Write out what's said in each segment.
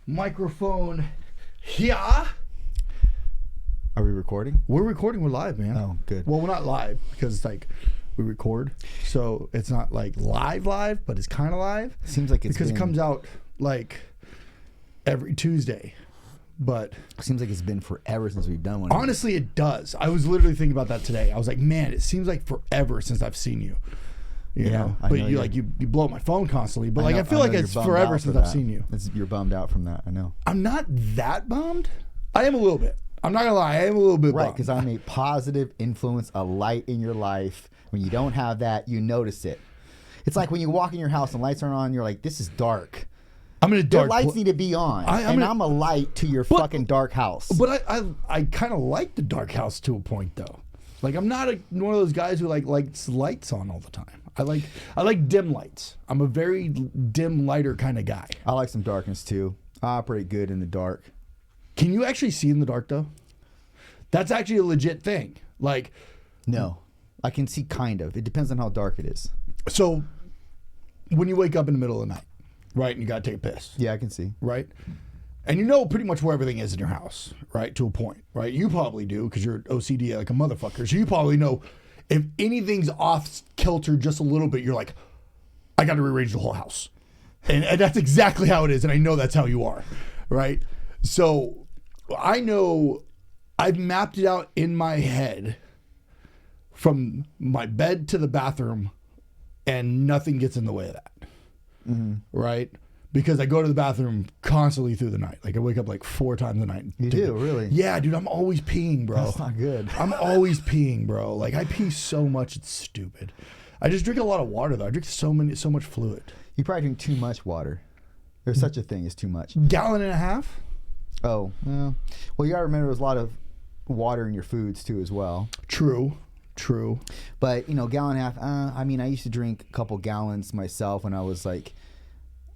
Microphone. Yeah. Are we recording? We're recording. We're live, man. Oh, good. Well, we're not live because it's like we record, so it's not like live, but it's kind of live. Seems like it's because it comes out like every Tuesday. But seems like it's been forever since we've done one. Honestly, it does. I was literally thinking about that today. I was like, man, it seems like forever since I've seen you. You know, but you like you blow up my phone constantly. But I feel like it's forever since I've seen you. You're bummed out from that. I know. I'm not that bummed. I am a little bit. I'm not gonna lie. I am a little bit right, bummed. because I'm a positive influence, a light in your life. When you don't have that, you notice it. It's like when you walk in your house and lights aren't on. You're like, this is dark. I'm in a dark. Your lights need to be on, I'm a light to your fucking dark house. But I kind of like the dark house to a point though. Like I'm not one of those guys who likes lights on all the time. I like dim lights. I'm a very dim lighter kind of guy. I like some darkness too. I operate good in the dark. Can you actually see in the dark though? That's actually a legit thing. Like, no, I can see kind of. It depends on how dark it is. So when you wake up in the middle of the night, right, and you got to take a piss. Yeah, I can see. Right? And you know pretty much where everything is in your house, right, to a point, right? You probably do because you're OCD like a motherfucker. So you probably know if anything's off kilter just a little bit, you're like, I got to rearrange the whole house. And that's exactly how it is. And I know that's how you are, right? So I know I've mapped it out in my head from my bed to the bathroom and nothing gets in the way of that. Mm-hmm. Right? Because I go to the bathroom constantly through the night. Like I wake up like 4 times a night. You do, really? Yeah, dude, I'm always peeing, bro. That's not good. I'm always peeing, bro. Like I pee so much, it's stupid. I just drink a lot of water though. I drink so much fluid. You probably drink too much water. There's such a thing as too much. Gallon and a half? Oh, well, you gotta remember there's a lot of water in your foods too as well. True. But, gallon and a half, I used to drink a couple gallons myself when I was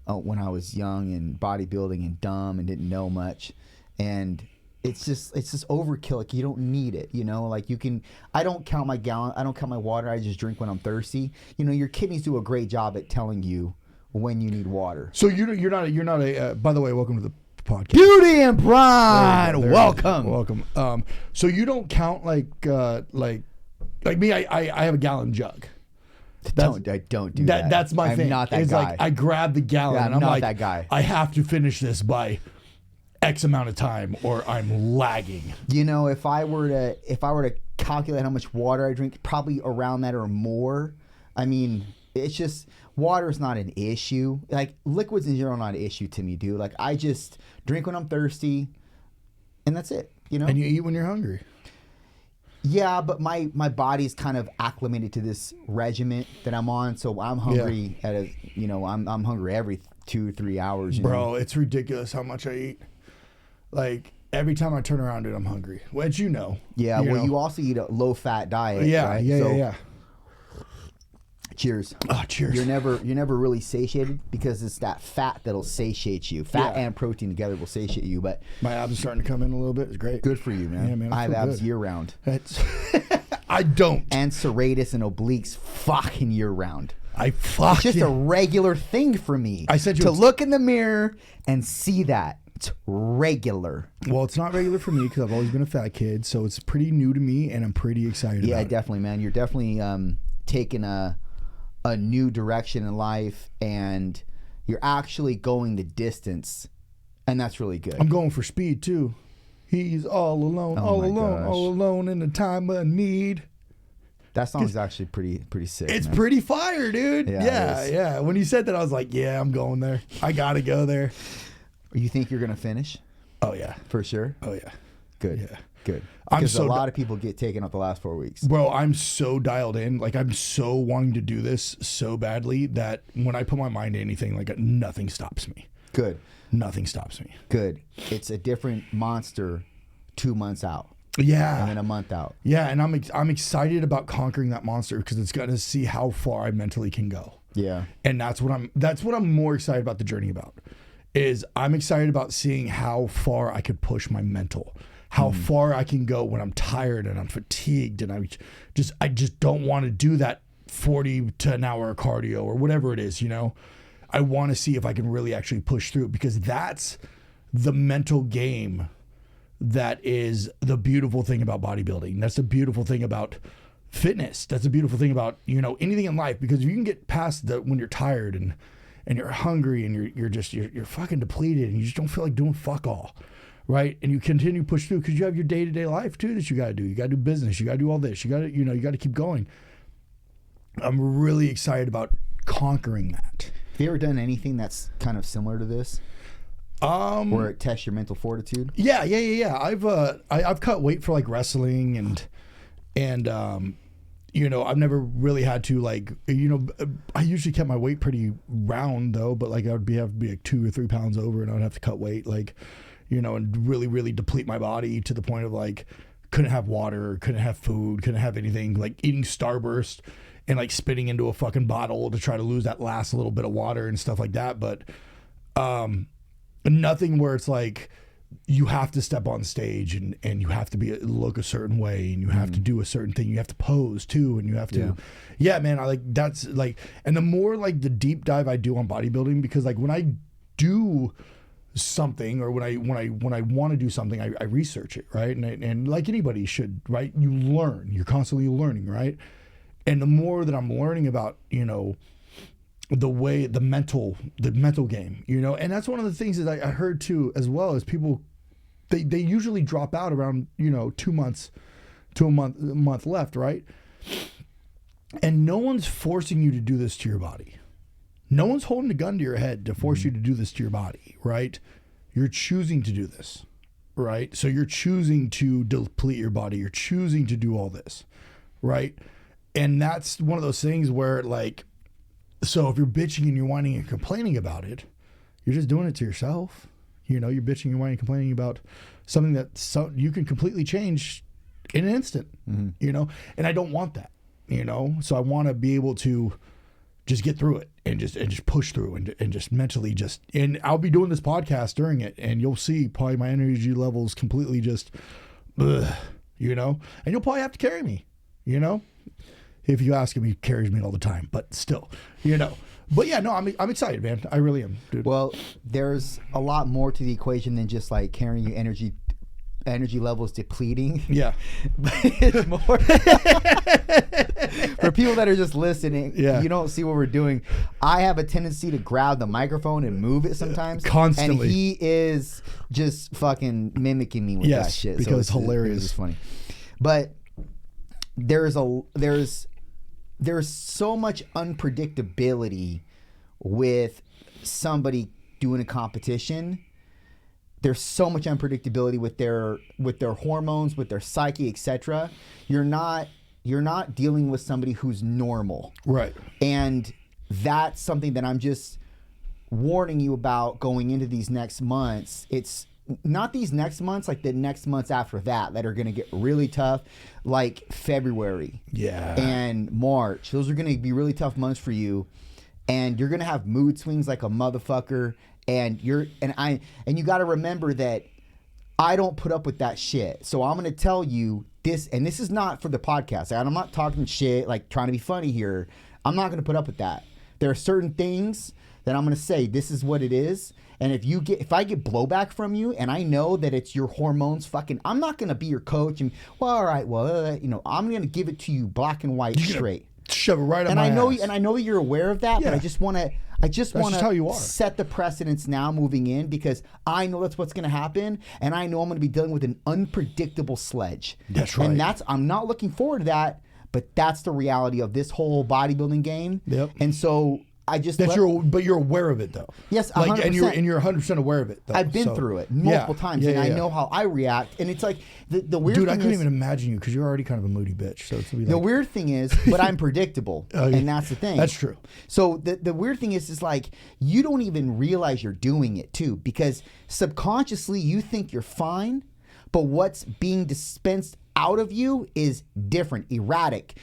when I was young and bodybuilding and dumb and didn't know much. And it's just overkill. Like you don't need it, like I don't count my gallon. I don't count my water. I just drink when I'm thirsty. Your kidneys do a great job at telling you when you need water. So you're not a, by the way, welcome to the podcast. Beauty and Brawn, welcome. So you don't count like me, I have a gallon jug. Don't do that. That's my thing. I'm not that it's guy. Like I grab the gallon and I'm not like, that guy. I have to finish this by X amount of time or I'm lagging. If I were to calculate how much water I drink, probably around that or more. It's just water is not an issue. Like liquids in general are not an issue to me, dude. Like I just drink when I'm thirsty, and that's it. And you eat when you're hungry. Yeah, but my body's kind of acclimated to this regiment that I'm on, so I'm hungry I'm hungry every 2-3 hours. Bro, it's ridiculous how much I eat. Like every time I turn around, dude, I'm hungry. Which Yeah, you also eat a low-fat diet. Yeah, right? Yeah. Cheers. Oh, cheers. You're never really satiated because it's that fat that'll satiate you. Fat and protein together will satiate you. But my abs are starting to come in a little bit. It's great. Good for you, man. Yeah, man. I have abs year round. I don't. And serratus and obliques fucking year round. It's just a regular thing for me. I said to look in the mirror and see that. It's regular. Well, it's not regular for me because I've always been a fat kid, so it's pretty new to me, and I'm pretty excited. Yeah, about definitely, man. You're definitely taking a new direction in life, and you're actually going the distance, and that's really good. I'm going for speed too. He's all alone, all alone in the time of need. That song is actually pretty sick. It's man. pretty fire, dude. Yeah. When you said that, I was like, yeah, I'm going there. I gotta go there. You think you're gonna finish? Oh yeah, for sure. Oh yeah, good. Yeah. Good. Because a lot of people get taken up the last 4 weeks. Bro, I'm so dialed in. Like, I'm so wanting to do this so badly that when I put my mind to anything, like, nothing stops me. Good. Nothing stops me. Good. It's a different monster 2 months out. Yeah. And then a month out. Yeah, and I'm excited about conquering that monster because it's going to see how far I mentally can go. Yeah. And that's what I'm more excited about the journey about. Is I'm excited about seeing how far I could push my mental. How far I can go when I'm tired and I'm fatigued and I just don't want to do that 40 to an hour cardio or whatever it is, I want to see if I can really actually push through because that's the mental game that is the beautiful thing about bodybuilding. That's the beautiful thing about fitness. That's the beautiful thing about, anything in life, because if you can get past when you're tired and you're hungry and you're fucking depleted and you just don't feel like doing fuck all, right? And you continue to push through because you have your day-to-day life too that you got to do. You got to do business. You got to do all this. You got to, you got to keep going. I'm really excited about conquering that. Have you ever done anything that's kind of similar to this? Where it tests your mental fortitude? Yeah. I've cut weight for like wrestling and I've never really had to I usually kept my weight pretty round though, but like have to be like 2 or 3 pounds over and I'd have to cut weight and really, really deplete my body to the point of like couldn't have water, couldn't have food, couldn't have anything, like eating Starburst and like spitting into a fucking bottle to try to lose that last little bit of water and stuff like that. But nothing where it's like you have to step on stage and you have to look a certain way and you have to do a certain thing. You have to pose too, and you have to, man. I like that's like, and the more like the deep dive I do on bodybuilding, because like when I do something or when I want to do something, I research it, right? And like anybody should, right? You learn. You're constantly learning, right? And the more that I'm learning about, the mental game, and that's one of the things that I heard too, as well as people, they usually drop out around, 2 months to a month left, right? And no one's forcing you to do this to your body. No one's holding a gun to your head to force you to do this to your body, right? You're choosing to do this, right? So you're choosing to deplete your body. You're choosing to do all this, right? And that's one of those things where like, so if you're bitching and you're whining and complaining about it, you're just doing it to yourself. You're bitching and whining and complaining about something that you can completely change in an instant, and I don't want that, so I want to be able to just get through it and just push through and just mentally and I'll be doing this podcast during it and you'll see probably my energy levels completely just, and you'll probably have to carry me, if you ask him, he carries me all the time, but still, But yeah, no, I'm excited, man. I really am, dude. Well, there's a lot more to the equation than just like carrying your energy levels depleting. Yeah. But it's more for people that are just listening. Yeah. You don't see what we're doing. I have a tendency to grab the microphone and move it sometimes. Constantly. And he is just fucking mimicking me with that shit. Because it's hilarious. It's funny. But there's so much unpredictability with somebody doing a competition. There's so much unpredictability with their hormones, with their psyche, etc. You're not dealing with somebody who's normal. Right. And that's something that I'm just warning you about going into these next months. It's not these next months, like the next months after that are going to get really tough, like February and March. Those are going to be really tough months for you, and you're going to have mood swings like a motherfucker. And you got to remember that I don't put up with that shit. So I'm going to tell you this, and this is not for the podcast. I'm not talking shit, like trying to be funny here. I'm not going to put up with that. There are certain things that I'm going to say, this is what it is. And if I get blowback from you and I know that it's your hormones I'm not going to be your coach and, well, all right, well, I'm going to give it to you black and white straight. Shove it right up my ass. And I know you're aware of that, but I just want to set the precedence now moving in, because I know that's what's going to happen, and I know I'm going to be dealing with an unpredictable Sledge. That's right. And I'm not looking forward to that, but that's the reality of this whole bodybuilding game. Yep. And so I just but you're aware of it though. Yes, 100%. And you're 100% aware of it though. I've been through it multiple times, and I know how I react. And it's like the weird thing I couldn't even imagine you, because you're already kind of a moody bitch. So it's the weird thing is, but I'm predictable, and that's the thing. That's true. So the weird thing is like you don't even realize you're doing it too, because subconsciously you think you're fine, but what's being dispensed out of you is different, erratic.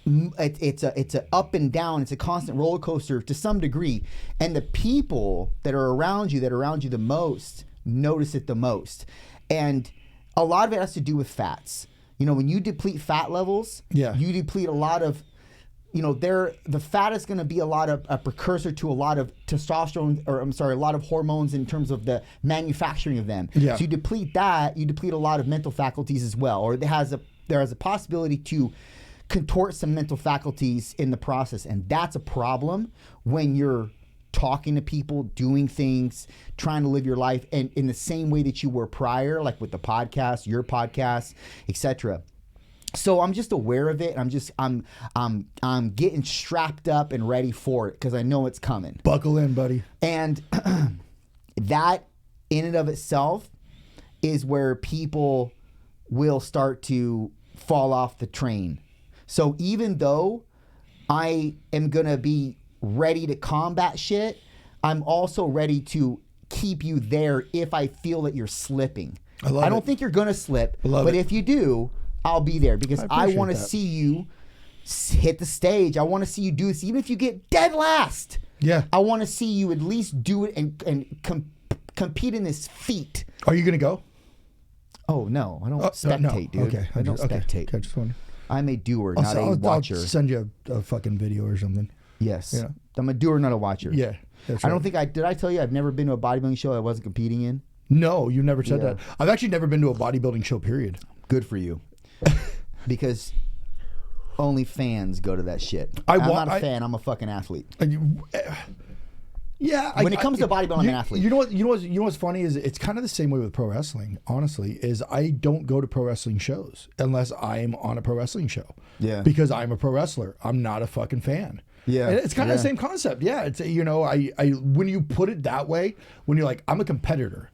It's a up and down. It's a constant roller coaster to some degree, and the people that are around you the most notice it the most, and a lot of it has to do with fats. When you deplete fat levels, you deplete a lot of the fat is going to be a precursor to a lot of testosterone, or I'm sorry, a lot of hormones in terms of the manufacturing of them. Yeah. So you deplete that, you deplete a lot of mental faculties as well, or there has a possibility to contort some mental faculties in the process, and that's a problem when you're talking to people, doing things, trying to live your life, and in the same way that you were prior, like with the podcast, your podcast, etc. So I'm just aware of it. I'm getting strapped up and ready for it because I know it's coming. Buckle in, buddy. And that in and of itself is where people will start to fall off the train. So even though I am going to be ready to combat shit, I'm also ready to keep you there if I feel that you're slipping. I don't think you're going to slip, but if you do, I'll be there because I want to see you hit the stage. I want to see you do this, even if you get dead last. Yeah. I want to see you at least do it and compete in this feat. Are you going to go? Oh, no. I don't spectate, dude. Okay. I don't spectate. Okay, just wondering. I'm a doer, not a watcher. I'll send you a fucking video or something. Yes. Yeah. I'm a doer, not a watcher. Yeah. That's I right. don't think did I tell you I've never been to a bodybuilding show I wasn't competing in? No, you never said that. I've actually never been to a bodybuilding show, period. Good for you. Because only fans go to that shit. I'm not a fan. I'm a fucking athlete. Yeah. When it comes to bodybuilding, I'm an athlete. You know what's funny is it's kind of the same way with pro wrestling, honestly, is I don't go to pro wrestling shows unless I'm on a pro wrestling show. Yeah. Because I'm a pro wrestler. I'm not a fucking fan. Yeah. And it's kind of the same concept. Yeah. It's, I when you put it that way, when you're like, I'm a competitor,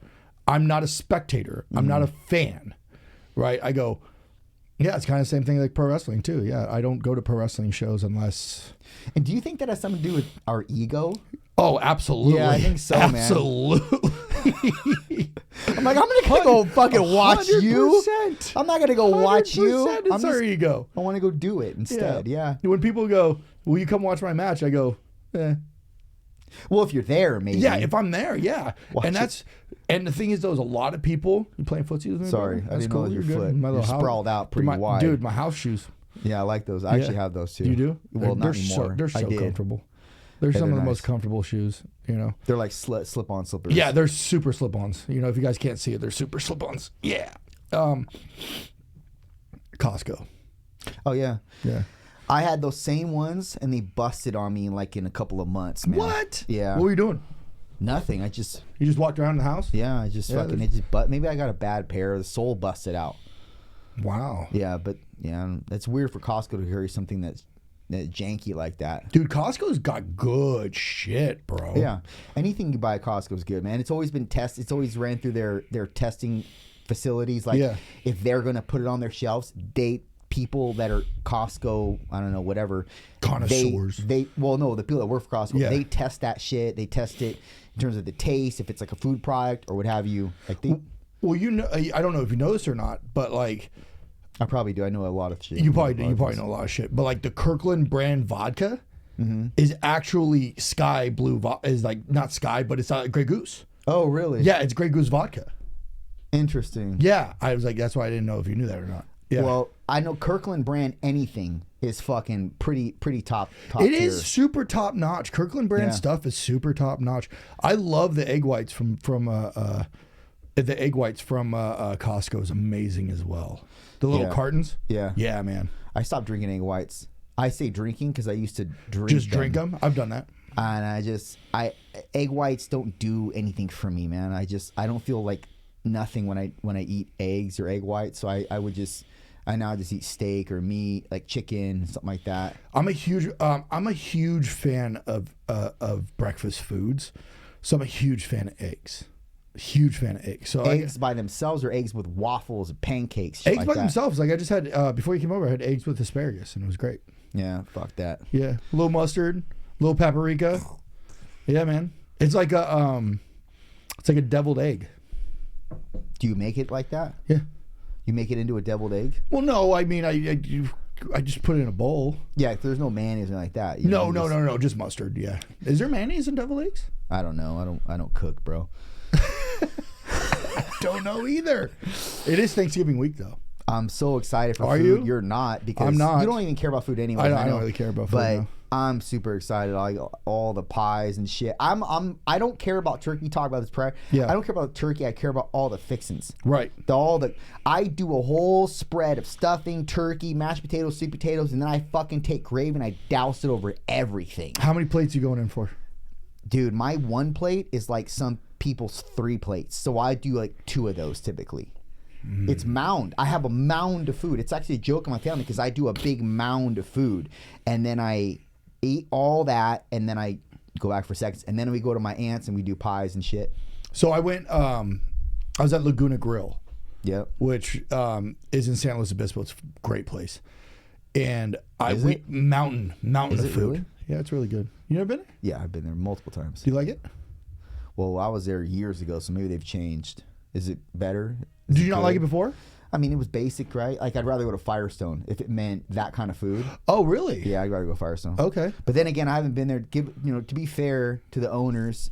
I'm not a spectator, I'm not a fan, right? I go, yeah, it's kind of the same thing like pro wrestling too. Yeah. I don't go to pro wrestling shows unless. And do you think that has something to do with our ego? Oh, absolutely. Yeah, I think so, man. Absolutely. I'm like, I'm not gonna go fucking watch 100%. you. I'm not gonna go watch you. It's our ego. I want to go do it instead. Yeah. When people go, will you come watch my match? I go, eh. Well, if you're there, maybe. Yeah, if I'm there, yeah. Watch And the thing is, there's a lot of people. You playing footsie with me? Sorry, bro? I didn't know your You're foot. My You're little sprawled out pretty wide. Dude, my house shoes. Yeah, I like those. I actually have those too. You do? Well, they're not anymore. They're so comfortable. They're some of the most comfortable shoes, They're like slip-on slippers. Yeah, they're super slip-ons. If you guys can't see it, they're super slip-ons. Yeah. Costco. Oh, yeah. Yeah. I had those same ones, and they busted on me like in a couple of months, man. What? Yeah. What were you doing? Nothing. You just walked around the house? Yeah, maybe I got a bad pair. The sole busted out. Wow. Yeah, but that's weird for Costco to carry something that's janky like that. Dude, Costco's got good shit, bro. Yeah. Anything you buy at Costco is good, man. It's always been tested. It's always ran through their testing facilities. Like, if they're going to put it on their shelves, people that are Costco, I don't know, whatever. Connoisseurs. The people that work for Costco, they test that shit. They test it in terms of the taste, if it's like a food product or what have you. Like well, I don't know if you know this or not, but like, I probably do. I know a lot of shit. You probably do. You probably know a lot of shit. But like the Kirkland brand vodka is actually sky blue. Is like not sky, but it's Grey Goose. Oh, really? Yeah, it's Grey Goose vodka. Interesting. Yeah, I was like, that's why I didn't know if you knew that or not. Yeah. Well, I know Kirkland brand anything is fucking pretty top. It tier. is super top notch. Kirkland brand stuff is super top notch. I love the egg whites from Costco is amazing as well. The little cartons. Yeah. Yeah, man. I stopped drinking egg whites. I say drinking because I used to drink them. I've done that. And egg whites don't do anything for me, man. I don't feel like nothing when I eat eggs or egg whites. So I now just eat steak or meat, like chicken, something like that. I'm a huge fan of breakfast foods. So I'm a huge fan of eggs. Huge fan of eggs. So eggs by themselves or eggs with waffles and pancakes? Eggs by themselves. Like I just had, before you came over, I had eggs with asparagus and it was great. Yeah, fuck that. Yeah. A little mustard, a little paprika. Yeah, man. It's like a deviled egg. Do you make it like that? Yeah. You make it into a deviled egg? Well, no. I mean, I just put it in a bowl. Yeah, there's no mayonnaise or like that. No. Just mustard. Yeah. Is there mayonnaise in deviled eggs? I don't know. I don't cook, bro. I don't know either. It is Thanksgiving week though. I'm so excited for Are food. you? You're not, because I'm not. you don't even care about food anyway. I don't really care about food. But No. I'm super excited. Like all the pies and shit. I don't care about turkey. We talked about this prior. Yeah. I don't care about turkey. I care about all the fixins. Right. I do a whole spread of stuffing, turkey, mashed potatoes, sweet potatoes, and then I fucking take gravy and I douse it over everything. How many plates you going in for? Dude, my one plate is like some people's 3 plates. So I do like 2 of those typically. It's mound. I have a mound of food. It's actually a joke in my family because I do a big mound of food. And then I eat all that and then I go back for seconds. And then we go to my aunt's and we do pies and shit. So I went, I was at Laguna Grill. Yep. Which is in San Luis Obispo. It's a great place. And Is it? mountain Is of it food. really? Yeah, it's really good. You never been there? Yeah, I've been there multiple times. Do you like it? Well, I was there years ago, so maybe they've changed. Is it better? Is Did you not like it good? before? I mean, it was basic, right? Like, I'd rather go to Firestone if it meant that kind of food. Oh, really? Yeah, I'd rather go Firestone. Okay. But then again, I haven't been there. To be fair to the owners,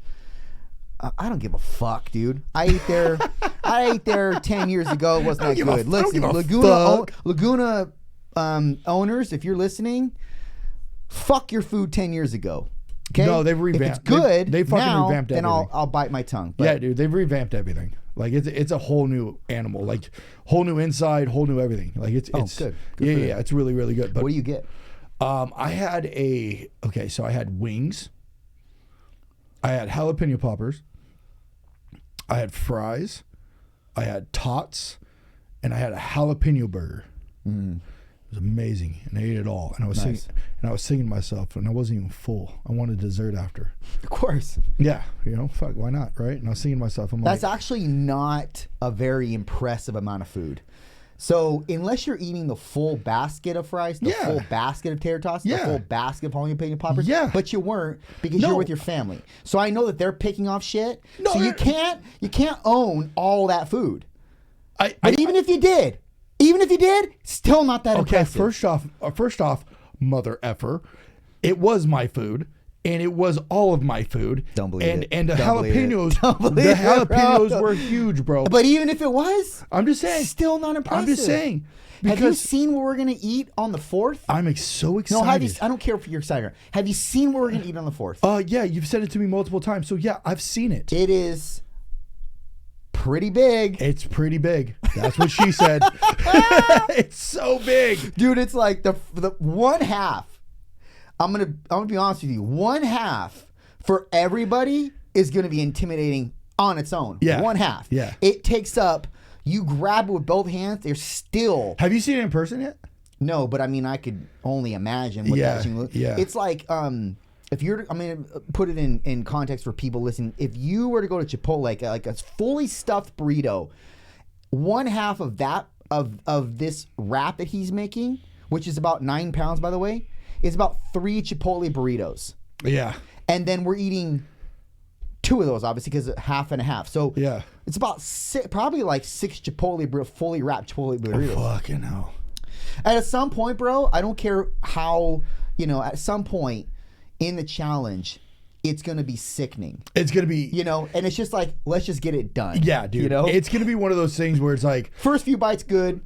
I don't give a fuck, dude. I ate there 10 years ago. It wasn't that good. I don't Listen, give a Laguna owners, if you're listening, fuck your food 10 years ago. Okay? No, they've revamped. If it's good, they fucking now, revamped then everything. I'll bite my tongue. But Yeah, dude, they've revamped everything. Like it's a whole new animal, like whole new inside, whole new everything. Like it's good. Good yeah, for yeah, them. it's really, really good. But what do you get? I had so I had wings. I had jalapeno poppers. I had fries. I had tots, and I had a jalapeno burger. It was amazing, and I ate it all. And I was singing to myself, and I wasn't even full. I wanted dessert after. Of course. Yeah, fuck, why not, right? And I was singing to myself. That's actually not a very impressive amount of food. So unless you're eating the full basket of fries, the full basket of tater tots, the full basket of jalapeno poppers, but you weren't because you're with your family. So I know that they're picking off shit. No, so you can't own all that food. But even if you did, still not that impressive. First off, mother effer, it was my food. And it was all of my food. Don't believe it. And the Don't believe it. jalapenos, Don't believe the it, bro. jalapenos were huge, bro. But even if it was, I'm just saying, still not impressive. I'm just saying. Have you Because seen what we're gonna eat on the 4th? I'm so excited. No, I don't care if you're excited. Have you seen what we're gonna eat on the 4th? Yeah, you've said it to me multiple times. So yeah, I've seen it. It is pretty big. It's pretty big. That's what she said. It's so big. Dude, it's like the one half. I'm gonna be honest with you. One half for everybody is gonna be intimidating on its own. Yeah. One half. Yeah. It takes up. You grab it with both hands. They're still. Have you seen it in person yet? No, but I mean, I could only imagine what that thing looks. Yeah. It's like if you're, I'm gonna put it in context for people listening. If you were to go to Chipotle, like a fully stuffed burrito, one half of that of this wrap that he's making, which is about 9 pounds, by the way, is about 3 Chipotle burritos. Yeah. And then we're eating 2 of those, obviously, because half and a half. So Yeah. it's about probably like 6 Chipotle fully wrapped Chipotle burritos. Oh, fucking hell. And at some point, bro, I don't care how, at some point in the challenge, it's going to be sickening. It's going to be... And it's just like, let's just get it done. Yeah, dude. It's going to be one of those things where it's like... First few bites, good.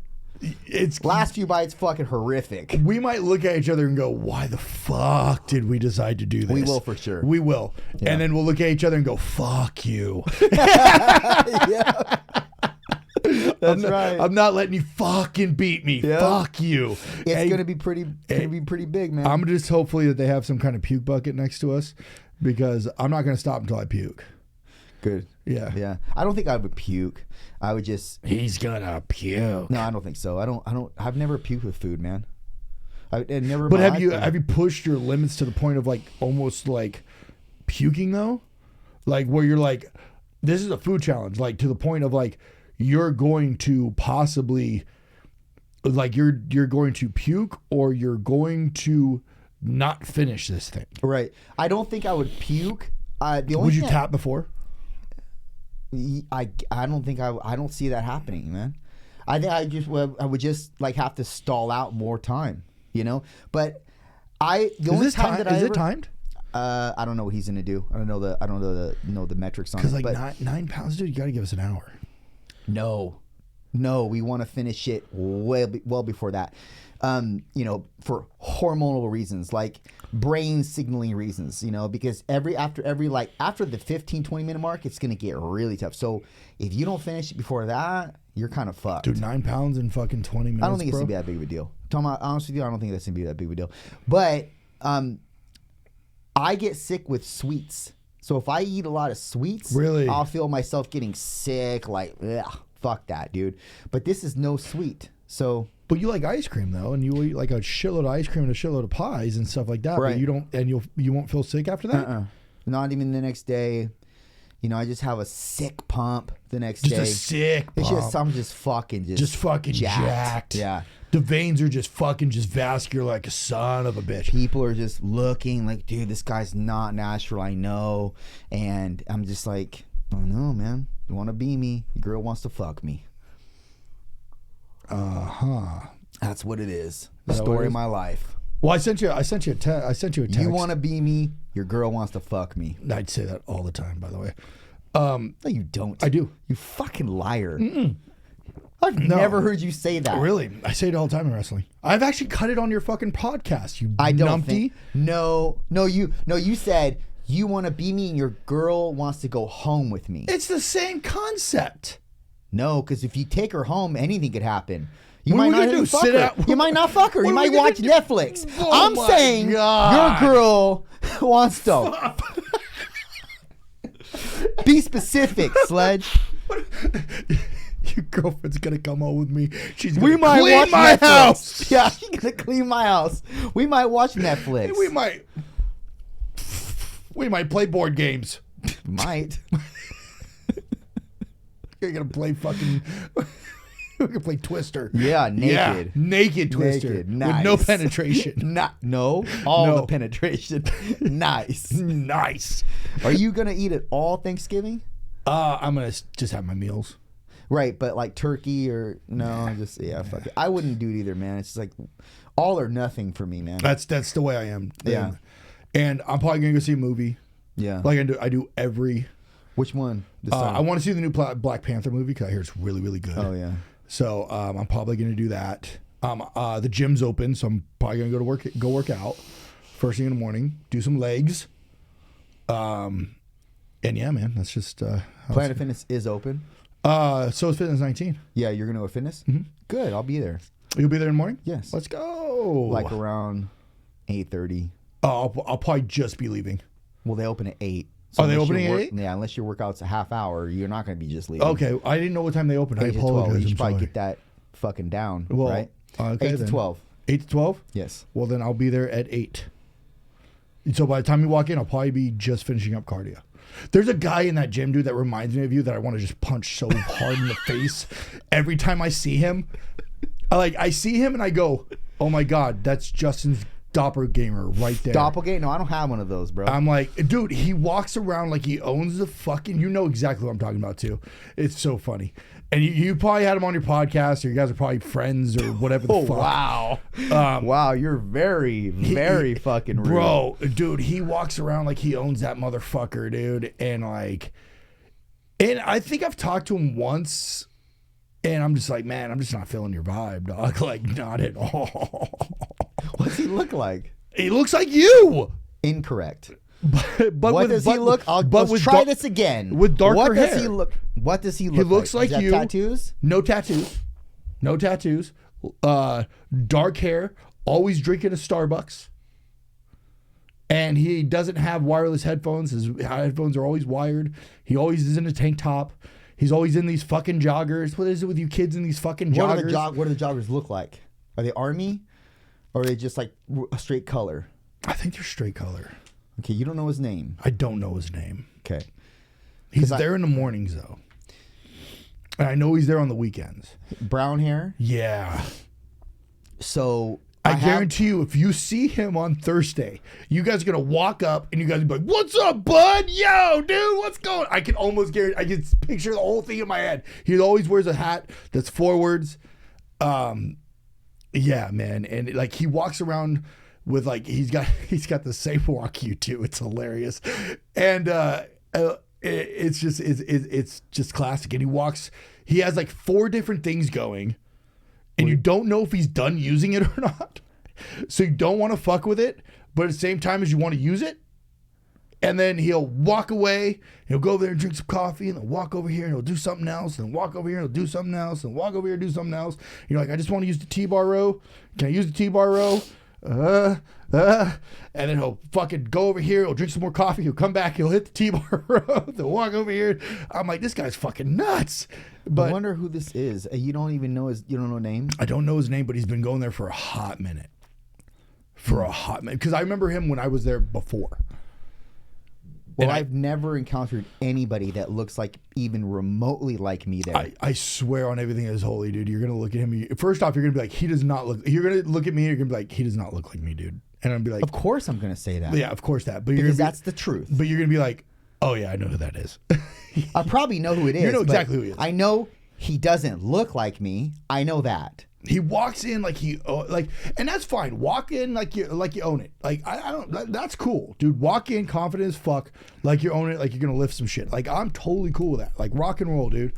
It's Last few bites, fucking horrific. We might look at each other and go, why the fuck did we decide to do this? We will for sure. We will. Yeah. And then we'll look at each other and go, fuck you. Yeah. That's right. I'm not letting you fucking beat me. Yeah. Fuck you. It's gonna be pretty big, man. I'm just hopefully that they have some kind of puke bucket next to us, because I'm not gonna stop until I puke. Good. Yeah. Yeah. I don't think I would puke. I would just. He's gonna puke. No, I don't think so. I've never puked with food, man. I never. But have you pushed your limits to the point of like almost like puking though? Like where you're like, this is a food challenge, like to the point of like you're going to possibly like you're going to puke or you're going to not finish this thing. Right. I don't think I would puke. The only Would you thing tap before? I don't think I don't see that happening, man. I think I would just like have to stall out more time, But Is it timed? I don't know what he's gonna do. I don't know the metrics on it. Because like 9 pounds, dude, you got to give us an hour. No, No, we want to finish it well before that. For hormonal reasons, like brain signaling reasons, because after the 15-20 minute mark, it's going to get really tough. So if you don't finish it before that, you're kind of fucked. Dude, 9 pounds in fucking 20 minutes, I don't think it's going to be that big of a deal. Talking about, honest with you, I don't think that's going to be that big of a deal. But I get sick with sweets. So if I eat a lot of sweets, really, I'll feel myself getting sick. Like, ugh, fuck that, dude. But this is no sweet. So... But you like ice cream though, and you eat like a shitload of ice cream and a shitload of pies and stuff like that. Right. But you don't, and you won't feel sick after that. Not even the next day. I just have a sick pump the next day. Just a sick pump. It's just I'm just fucking jacked. Yeah. The veins are just vascular like a son of a bitch. People are just looking like, dude, this guy's not natural. I know, and I'm just like, I don't know, man. You want to be me? Your girl wants to fuck me. That's what it is. The story of my life. Well, I sent you a text. You want to be me? Your girl wants to fuck me. I'd say that all the time, by the way. No, you don't. I do. You fucking liar. I've never heard you say that. Really? I say it all the time in wrestling. I've actually cut it on your fucking podcast. You I don't numpty. You said you want to be me and your girl wants to go home with me. It's the same concept. No, because if you take her home, anything could happen. You What might are we not gonna even do? fuck Sit her. out? You might not fuck her. What You are we might gonna watch do? Netflix. Oh I'm my saying God. your girl wants to be specific, Sledge. Your girlfriend's gonna come home with me. She's We gonna might clean watch my Netflix. house. Yeah, she's gonna clean my house. We might watch Netflix. We might play board games. Might. You're gonna play fucking. We're gonna play Twister. Yeah, naked. Yeah, naked Twister. Naked. Nice. With no penetration. All No. the penetration. Nice. Nice. Are you gonna eat it all Thanksgiving? I'm gonna just have my meals. Right, but like turkey or fuck it. I wouldn't do it either, man. It's just like all or nothing for me, man. That's the way I am. Yeah. And I'm probably gonna go see a movie. Yeah. Like I do every. Which one? I want to see the new Black Panther movie because I hear it's really, really good. Oh yeah. So I'm probably gonna do that. The gym's open, so I'm probably gonna go work out first thing in the morning. Do some legs. And yeah, man, that's just. Planet Fitness is open. So is Fitness 19. Yeah, you're gonna go to fitness. Mm-hmm. Good, I'll be there. You'll be there in the morning. Yes. Let's go. Like around 8:30. I'll probably just be leaving. Well, they open at 8. Are they opening at 8? Yeah, unless your workout's a half hour, you're not going to be just leaving. Okay, I didn't know what time they opened. I 8 to 12. apologize. You should I'm probably sorry. get that fucking down, Well, right? Okay, 8 to then. 12. 8 to 12? Yes. Well, then I'll be there at 8. So by the time you walk in, I'll probably be just finishing up cardio. There's a guy in that gym, dude, that reminds me of you that I want to just punch so hard in the face every time I see him. I see him and I go, oh my God, that's Justin's doppelganger right there. Doppelganger? No, I don't have one of those, bro. I'm like, dude, he walks around like he owns the fucking, you know exactly what I'm talking about too. It's so funny. And you probably had him on your podcast or you guys are probably friends or whatever the fuck. Wow. Wow, you're very, very fucking rude. Bro, dude, he walks around like he owns that motherfucker, dude. And I think I've talked to him once and I'm just like, man, I'm just not feeling your vibe, dog. Like, not at all. What's he look like? He looks like you. Incorrect. But What does he look? Let's try this again. With darker What does hair. he look? What does he look? He looks like Does he you. have tattoos? No tattoos. No tattoos. Dark hair. Always drinking a Starbucks. And he doesn't have wireless headphones. His headphones are always wired. He always is in a tank top. He's always in these fucking joggers. What is it with you kids in these fucking joggers? What do the joggers look like? Are they army? Or are they just like a straight color? I think they're straight color. Okay, you don't know his name. I don't know his name. Okay. He's there in the mornings, though. And I know he's there on the weekends. Brown hair. Yeah. So I guarantee you, if you see him on Thursday, you guys are going to walk up and you guys will be like, what's up, bud? Yo, dude, what's going on? I can almost guarantee, I can picture the whole thing in my head. He always wears a hat that's forwards. Yeah, man. And like he walks around with like, he's got the same walk you do. It's hilarious. And it's just classic. And he has like 4 different things going, and you don't know if he's done using it or not. So you don't want to fuck with it, but at the same time as you want to use it. And then he'll walk away, he'll go over there and drink some coffee, and then walk over here and he'll do something else, and walk over here and he'll do something else, and walk over here and do something else. You're like, I just want to use the T-bar row. Can I use the T-bar row? And then he'll fucking go over here, he'll drink some more coffee, he'll come back, he'll hit the T-bar row, he'll walk over here. I'm like, this guy's fucking nuts. But I wonder who this is. You don't know his name? I don't know his name, but he's been going there for a hot minute. Because I remember him when I was there before. Well, I've never encountered anybody that looks like even remotely like me there. I swear on everything that is holy, dude. You're going to look at him. First off, you're going to be like, he does not look. You're going to look at me and you're going to be like, he does not look like me, dude. And I'm going to be like. Of course I'm going to say that. Yeah, of course that. But because that's the truth. But you're going to be like, oh, yeah, I know who that is. I probably know who it is. You know exactly who he is. I know he doesn't look like me. I know that. He walks in like and that's fine. Walk in like you own it. Like I don't. That's cool, dude. Walk in confident as fuck, like you own it, like you're gonna lift some shit. Like I'm totally cool with that. Like rock and roll, dude.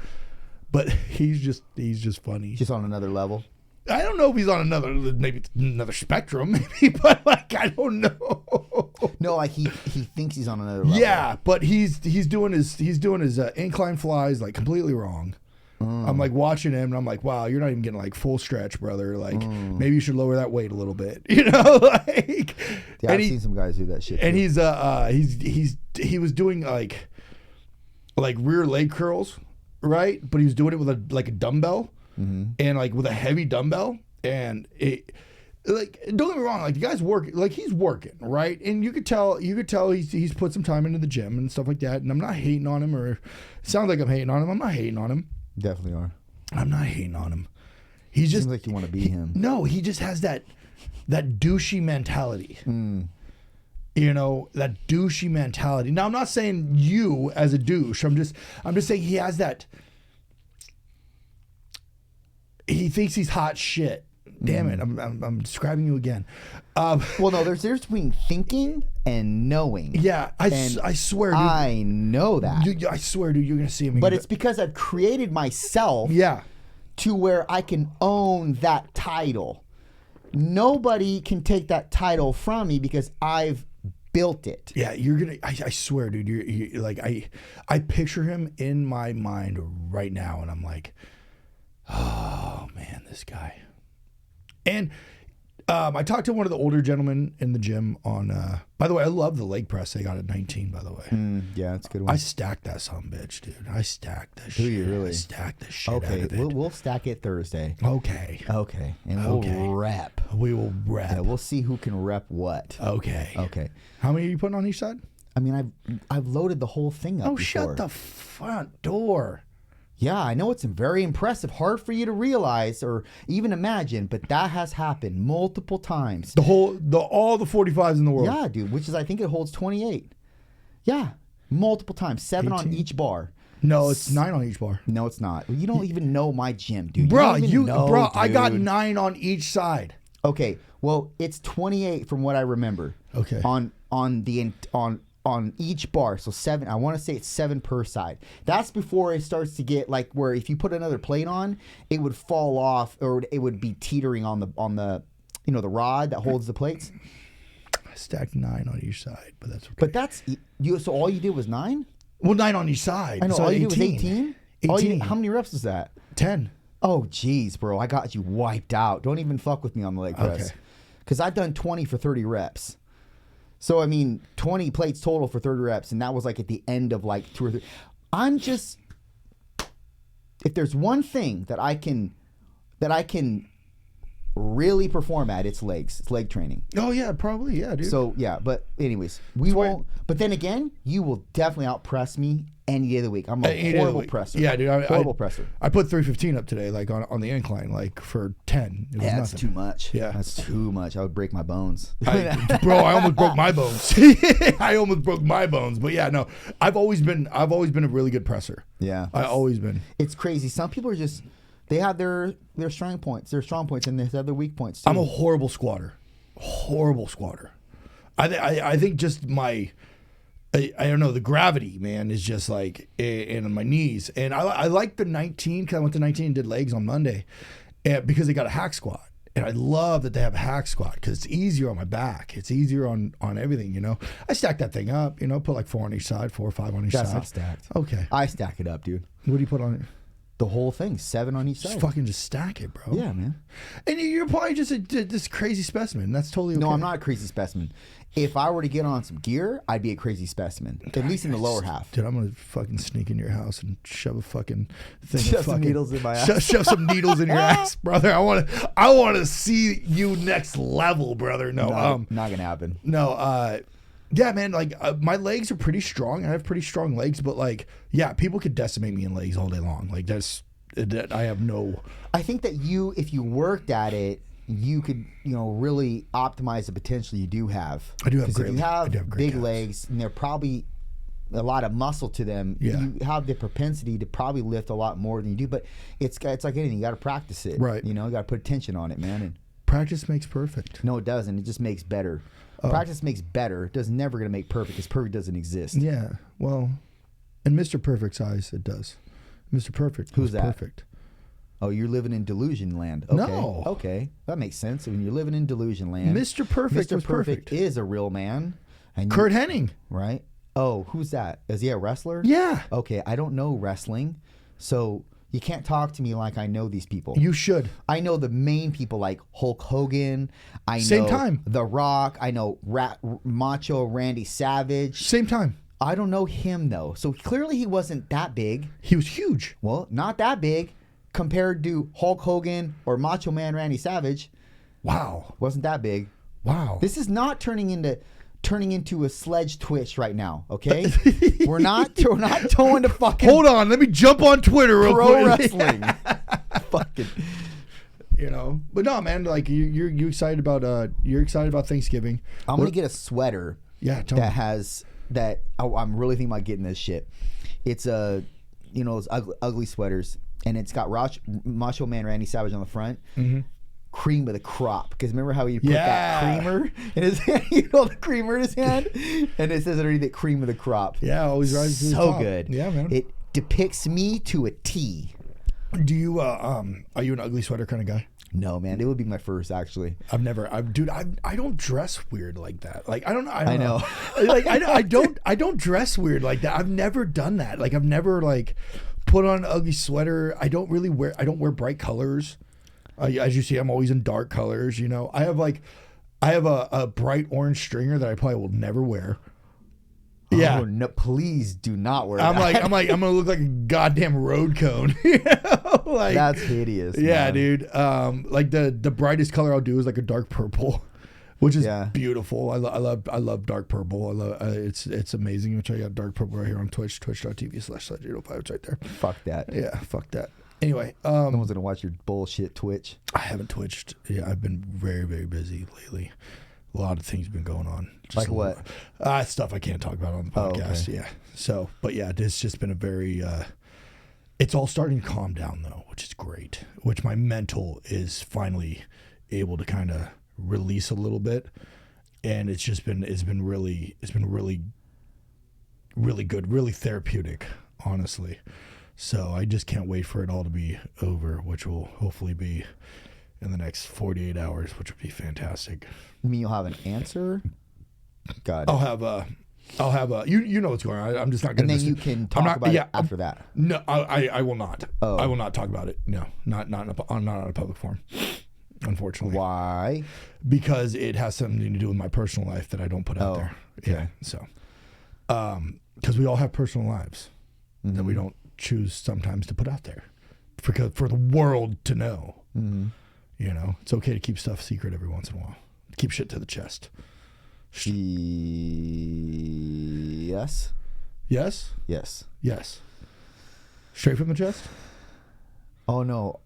But he's just funny. Just on another level. I don't know if he's on maybe another spectrum, maybe, but like I don't know. No, like he thinks he's on another level. Yeah, but he's doing his incline flies like completely wrong. I'm like watching him and I'm like, wow, you're not even getting like full stretch, brother. Like maybe you should lower that weight a little bit, you know? Like, yeah, I've seen some guys do that shit. And too. he was doing like rear leg curls, right? But he was doing it with a dumbbell and like with a heavy dumbbell, and it. Like, don't get me wrong, like the guy's working, like he's working, right? And you could tell he's put some time into the gym and stuff like that. And I'm not hating on him, or it sounds like I'm hating on him. I'm not hating on him. Definitely are. I'm not hating on him. He's just seems like you want to be him. No, he just has that douchey mentality. You know, that douchey mentality. Now I'm not saying you as a douche. I'm just saying he has that. He thinks he's hot shit. Damn it! I'm describing you again. Well, no, there's between thinking and knowing. Yeah, I swear, dude. I know that. Dude, I swear, dude, you're gonna see him. But it's because I've created myself. Yeah. To where I can own that title. Nobody can take that title from me because I've built it. Yeah, you're gonna. I swear, dude. You're like I picture him in my mind right now, and I'm like, oh man, this guy. And I talked to one of the older gentlemen in the gym on, by the way, I love the leg press they got at 19, by the way. Yeah, that's a good one. I stacked that son bitch, dude. I stacked that shit. Do you really? I stacked the shit out of it. We'll stack it Thursday. Okay. And we'll rep. We will rep. Yeah, we'll see who can rep what. Okay. How many are you putting on each side? I mean, I've loaded the whole thing up before. Shut the front door. Yeah, I know it's very impressive. Hard for you to realize or even imagine, but that has happened multiple times. All the 45s in the world. Yeah, dude, which is, I think it holds 28. Yeah, multiple times. 7 on each bar. No, it's 9 on each bar. No, it's not. You don't even know my gym, dude. Bro, I got 9 on each side. Okay, well, it's 28 from what I remember. Okay. On each bar, so 7. I want to say it's 7 per side. That's before it starts to get like where if you put another plate on, it would fall off or it would be teetering on the the rod that holds the plates. I stacked 9 on each side, but that's okay. But that's you. So all you did was 9. Well, 9 on each side. I know. So all you did was 18. 18. How many reps is that? 10. Oh, geez, bro, I got you wiped out. Don't even fuck with me on the leg press, because I've done 20 for 30 reps. So, I mean, 20 plates total for 30 reps, and that was like at the end of like 2 or 3. I'm just, if there's one thing that I can really perform at, it's legs. It's leg training. Oh, yeah, probably, yeah, dude. So, yeah, but anyways, we won't. But then again, you will definitely outpress me any day of the week. I'm a horrible presser. Yeah, dude. Horrible presser. I put 315 up today, like on the incline, like for 10. It was that's nothing. too much. Yeah. That's too much. I would break my bones. Bro, I almost broke my bones. I almost broke my bones. But yeah, no, I've always been a really good presser. Yeah. I've always been. It's crazy. Some people are just, they have their strong points, and they have their weak points too. I'm a horrible squatter. I think just my I don't know, the gravity, man, is just like, and on my knees. And I like the 19, because I went to 19 and did legs on Monday, because they got a hack squat. And I love that they have a hack squat because it's easier on my back. It's easier on everything, you know. I stack that thing up, you know, put like 4 on each side, 4 or 5 on each side. That's not stacked. Okay. I stack it up, dude. What do you put on it? The whole thing, 7 on each Just side. fucking just stack it, bro. Yeah, man. And you're probably just this crazy specimen. That's totally okay. No, I'm not a crazy specimen. If I were to get on some gear, I'd be a crazy specimen, at least in the lower half. Dude, I'm gonna fucking sneak in your house and shove a fucking thing. Shove some needles in my ass. Shove some needles in your ass, brother. I want to see you next level, brother. No, not gonna happen. No, yeah, man. Like my legs are pretty strong. I have pretty strong legs, but like, yeah, people could decimate me in legs all day long. Like I have no. I think that if you worked at it, you could, really optimize the potential you do have. I do have great. Because if you have big calves. legs and they're probably a lot of muscle to them, you have the propensity to probably lift a lot more than you do. But it's like anything, you got to practice it. Right. You got to put attention on it, man. And practice makes perfect. no, it doesn't. It just makes better. Practice makes better. It does never going to make perfect because perfect doesn't exist. Yeah. Well, in Mr. Perfect's eyes, it does. Mr. Perfect. Who's that? Perfect. Oh, you're living in delusion land. Okay. No. Okay. That makes sense. When you're living in delusion land. Mr. Perfect Mr. was Perfect perfect. is a real man. And Kurt Hennig. Right? Oh, who's that? Is he a wrestler? Yeah. Okay, I don't know wrestling. So you can't talk to me like I know these people. You should. I know the main people like Hulk Hogan. I Same know time. The Rock. I know Macho Randy Savage. Same time. I don't know him though. So clearly he wasn't that big. He was huge. Well, not that big compared to Hulk Hogan or Macho Man Randy Savage. Wow. Wasn't that big. Wow. This is not turning into a Sledge Twitch right now, okay? we're not going to fucking Hold on, let me jump on Twitter real pro quick. wrestling. Fucking But no, man, like you're excited about Thanksgiving. I'm gonna get a sweater Tell me. I'm really thinking about getting this shit. It's those ugly sweaters, and it's got Macho Man Randy Savage on the front. Mm-hmm. Cream of the crop, because remember how he put that creamer in his hand? The creamer in his hand, and it says underneath it, cream of the crop. Yeah, always rises to the top. So good. Yeah, man. It depicts me to a T. Do you are you an ugly sweater kind of guy? No, man, it would be my first actually. I don't dress weird like that. Like I don't know. Like I don't dress weird like that. I've never done that. Like I've never like put on an ugly sweater. I don't wear bright colors. As you see, I'm always in dark colors. I have a bright orange stringer that I probably will never wear. Yeah. Oh, no, please do not wear I'm that. I'm gonna look like a goddamn road cone. Like that's hideous. Yeah, man. dude. Like the brightest color I'll do is like a dark purple, which is beautiful. I love dark purple. I love it's amazing. Which I got dark purple right here on Twitch, twitch.tv/Sledge805. It's right there. Fuck that. Yeah, fuck that. Anyway, no one's gonna watch your bullshit Twitch. I haven't twitched. Yeah, I've been very, very busy lately. A lot of things have been going on. Like what? Stuff I can't talk about on the podcast. Okay. Yeah. So, but yeah, it's just been a very. It's all starting to calm down though, which is great. Which my mental is finally able to kind of release a little bit, and it's been really good, really therapeutic, honestly. So I just can't wait for it all to be over, which will hopefully be in the next 48 hours, which would be fantastic. You mean you'll have an answer? God. I'll have you know what's going on. I'm just not going to. And then you can talk about it after that. No, I will not. Oh. I will not talk about it. No, not on a public forum. Unfortunately. Why? Because it has something to do with my personal life that I don't put out there. Okay. Yeah. So, because we all have personal lives that we don't choose sometimes to put out there for the world to know. Mm-hmm. It's okay to keep stuff secret every once in a while. Keep shit to the chest. Yes. Yes? Yes. Yes. Straight from the chest? Oh, no.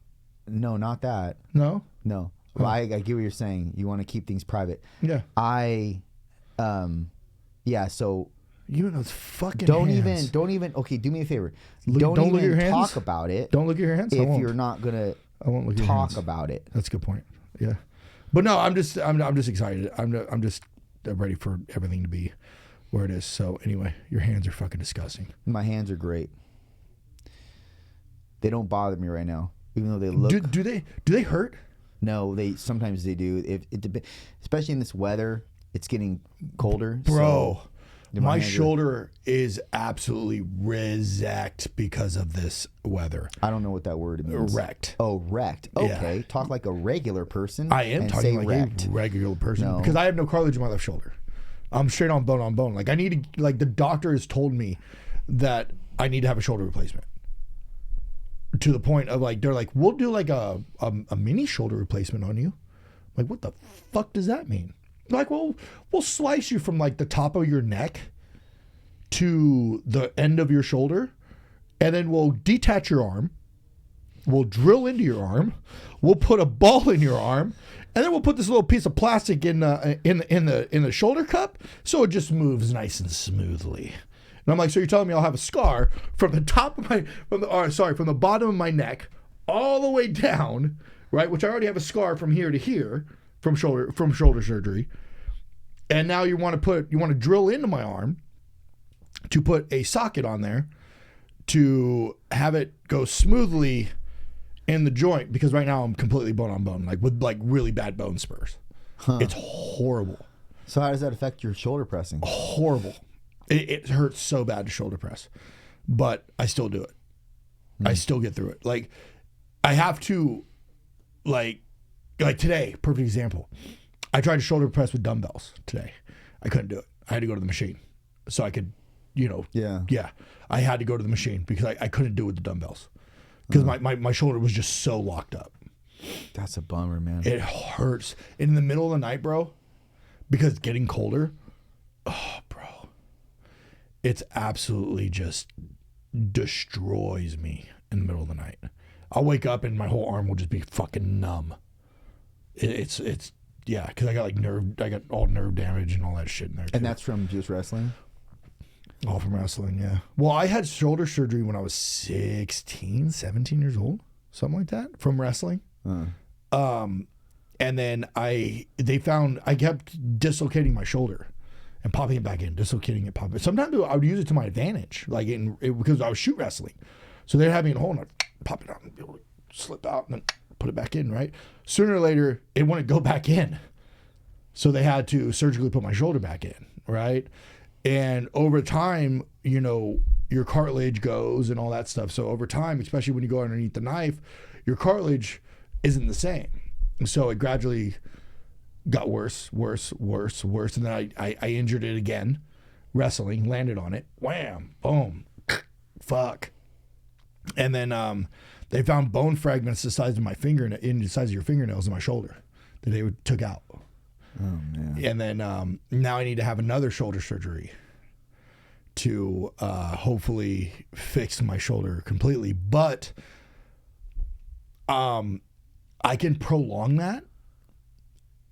No, not that. No? No. Well, I get what you're saying. You want to keep things private. Yeah. So you and those fucking don't hands. even okay, do me a favor. Don't even look at your hands. talk about it. Don't look at your hands. If you're not gonna I won't look at your talk hands. about it. That's a good point. Yeah. But no, I'm just excited. I'm just ready for everything to be where it is. So anyway, your hands are fucking disgusting. My hands are great. They don't bother me right now, even though they look. Do they hurt? No, sometimes they do. Especially in this weather, it's getting colder. Bro, so my shoulder is absolutely wrecked because of this weather. I don't know what that word means. Wrecked. Oh, wrecked. Okay, Yeah. Talk like a regular person. I am talking like wrecked. a regular person No. because I have no cartilage in my left shoulder. I'm straight on bone. Like I need to, like the doctor has told me that I need to have a shoulder replacement. To the point of like, they're like, we'll do like a mini shoulder replacement on you. I'm like, what the fuck does that mean? They're like, well, we'll slice you from like the top of your neck to the end of your shoulder, and then we'll detach your arm. We'll drill into your arm. We'll put a ball in your arm, and then we'll put this little piece of plastic in the shoulder cup, so it just moves nice and smoothly. And I'm like, so you're telling me I'll have a scar from the top of from the bottom of my neck all the way down, right? Which I already have a scar from here to here from shoulder surgery. And now you want to drill into my arm to put a socket on there to have it go smoothly in the joint, because right now I'm completely bone on bone, like with like really bad bone spurs. It's horrible. So how does that affect your shoulder pressing? Horrible. It hurts so bad to shoulder press, but I still do it. I still get through it. Like I have to, like today, perfect example. I tried to shoulder press with dumbbells today. I couldn't do it. I had to go to the machine so I could, Yeah. I had to go to the machine because I couldn't do it with the dumbbells because my shoulder was just so locked up. That's a bummer, man. It hurts in the middle of the night, bro, because it's getting colder. Oh, bro. It's absolutely just destroys me in the middle of the night. I'll wake up and my whole arm will just be fucking numb. It's because I got all nerve damage and all that shit in there too. And that's from just wrestling? All from wrestling, yeah. Well, I had shoulder surgery when I was 17 years old, something like that, from wrestling. And then they found I kept dislocating my shoulder and popping it back in, dislocating it, popping it. Sometimes I would use it to my advantage, like because I was shoot wrestling. So they'd have me in a hole and I'd pop it out and be able to slip out and then put it back in, right? Sooner or later, it wouldn't go back in. So they had to surgically put my shoulder back in, right? And over time, your cartilage goes and all that stuff. So over time, especially when you go underneath the knife, your cartilage isn't the same. So it gradually got worse. And then I injured it again, wrestling, landed on it. Wham, boom, fuck. And then they found bone fragments the size of my finger, in the size of your fingernails in my shoulder that they took out. Oh, man. And then now I need to have another shoulder surgery to hopefully fix my shoulder completely. But I can prolong that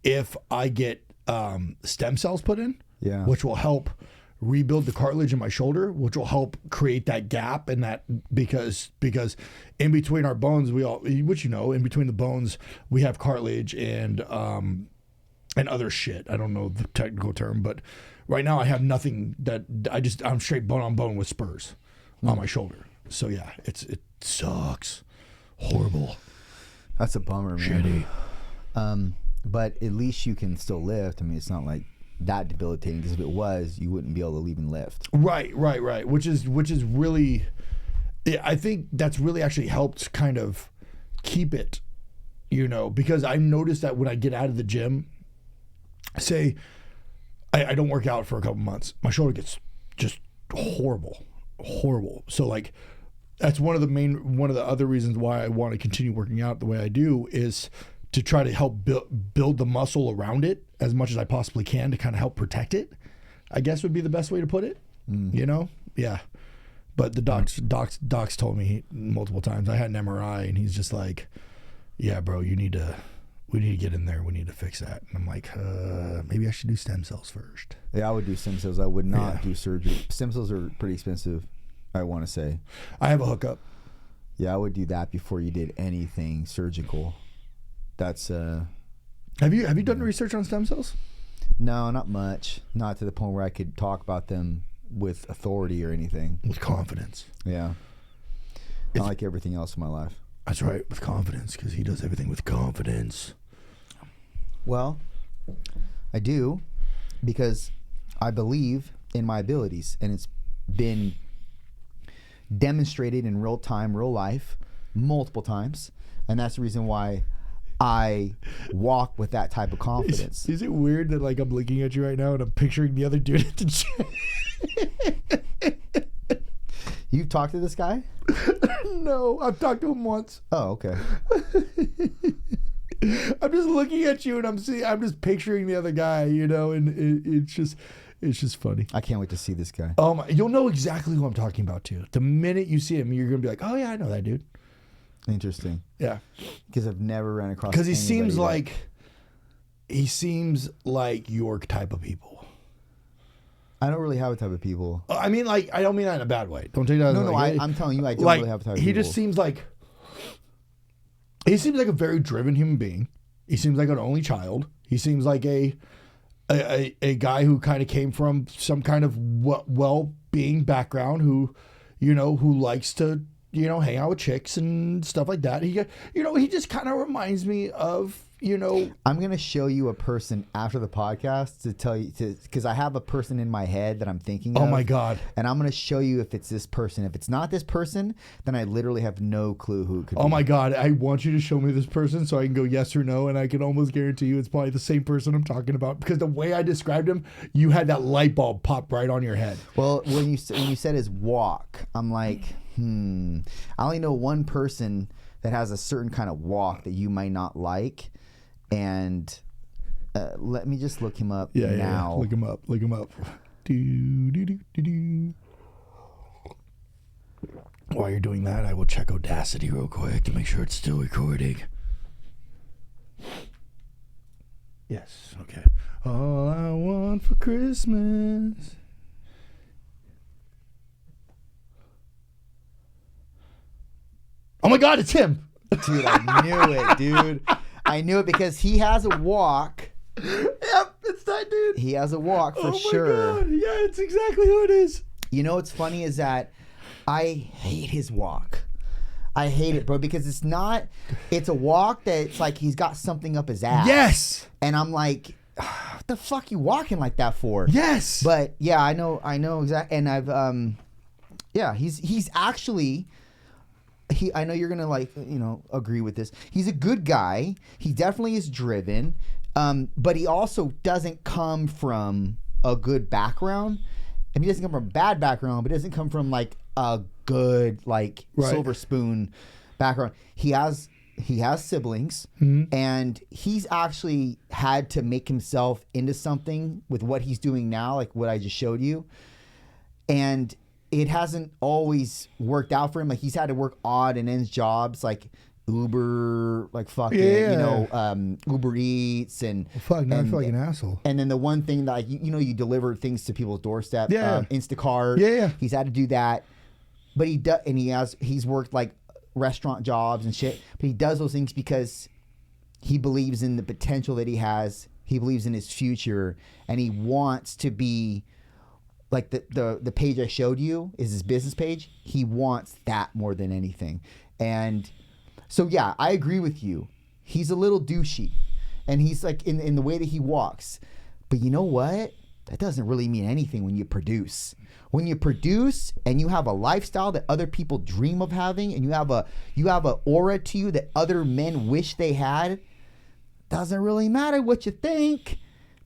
if I get stem cells put in, which will help rebuild the cartilage in my shoulder, which will help create that gap and that because in between our bones, in between the bones, we have cartilage and other shit. I don't know the technical term, but right now I have nothing that I'm straight bone on bone with spurs on my shoulder. So yeah, it sucks. Horrible. That's a bummer, man. Shitty. But at least you can still lift. I mean, it's not like that debilitating, because if it was, you wouldn't be able to even lift. Right. Which is really, I think that's really actually helped kind of keep it, because I noticed that when I get out of the gym, say I don't work out for a couple months, my shoulder gets just horrible. So like, that's one of the other reasons why I want to continue working out the way I do, is to try to help build the muscle around it as much as I possibly can to kind of help protect it, I guess would be the best way to put it. Yeah. But the docs told me multiple times. I had an MRI and he's just like, yeah, bro, we need to get in there. We need to fix that. And I'm like, maybe I should do stem cells first. Yeah, I would do stem cells. I would not do surgery. Stem cells are pretty expensive, I want to say. I have a hookup. Yeah, I would do that before you did anything surgical. That's Have you done research on stem cells? No, not much. Not to the point where I could talk about them with authority or anything. With confidence. Yeah. Not like everything else in my life. That's right, with confidence, because he does everything with confidence. Well, I do, because I believe in my abilities, and it's been demonstrated in real time, real life, multiple times, and that's the reason why I walk with that type of confidence. Is it weird that like I'm looking at you right now and I'm picturing the other dude at the gym? You've talked to this guy? No, I've talked to him once. Oh, okay. I'm just looking at you and I'm just picturing the other guy, and it's just funny. I can't wait to see this guy. Oh my, you'll know exactly who I'm talking about too. The minute you see him, you're gonna be like, oh yeah, I know that dude. Interesting. Yeah. Because I've never ran across. Because he seems like your type of people. I don't really have a type of people. I mean, like, I don't mean that in a bad way. Don't take that. No, I'm telling you, I don't really have a type of people. He just seems like a very driven human being. He seems like an only child. He seems like a guy who kind of came from some kind of well-being background, who likes to hang out with chicks and stuff like that. He just kind of reminds me of. I'm going to show you a person after the podcast to tell you because I have a person in my head that I'm thinking of. Oh my God. And I'm going to show you if it's this person. If it's not this person, then I literally have no clue who it could be. Oh my God. I want you to show me this person so I can go yes or no. And I can almost guarantee you it's probably the same person I'm talking about, because the way I described him, you had that light bulb pop right on your head. Well, when you said his walk, I'm like, I only know one person that has a certain kind of walk that you might not like. And let me just look him up now. Yeah. Look him up. While you're doing that, I will check Audacity real quick to make sure it's still recording. Yes, okay. All I want for Christmas. Oh my God, it's him. Dude, I knew it, dude. I knew it because he has a walk. Yep, it's that dude. He has a walk for sure. Oh my God. Yeah, it's exactly who it is. You know what's funny is that I hate his walk. I hate it, bro, because it's a walk that it's like he's got something up his ass. Yes. And I'm like, what the fuck you walking like that for? Yes. But yeah, I know exactly. And I've, he's actually... I know you're gonna agree with this. He's a good guy. He definitely is driven, but he also doesn't come from a good background. I mean, he doesn't come from a bad background, but he doesn't come from like a good silver spoon background. He has siblings, and he's actually had to make himself into something with what he's doing now, like what I just showed you, and it hasn't always worked out for him. Like he's had to work odd and ends jobs, like Uber, like fucking, Uber Eats and. Well, fuck, now I feel like an asshole. And then the one thing that you deliver things to people's doorstep. Yeah. Instacart. Yeah. He's had to do that, but he's worked like restaurant jobs and shit. But he does those things because he believes in the potential that he has. He believes in his future, and he wants to be. Like the page I showed you is his business page. He wants that more than anything. And so, yeah, I agree with you. He's a little douchey. And he's like in the way that he walks. But you know what? That doesn't really mean anything when you produce. When you produce and you have a lifestyle that other people dream of having, and you have a aura to you that other men wish they had, doesn't really matter what you think.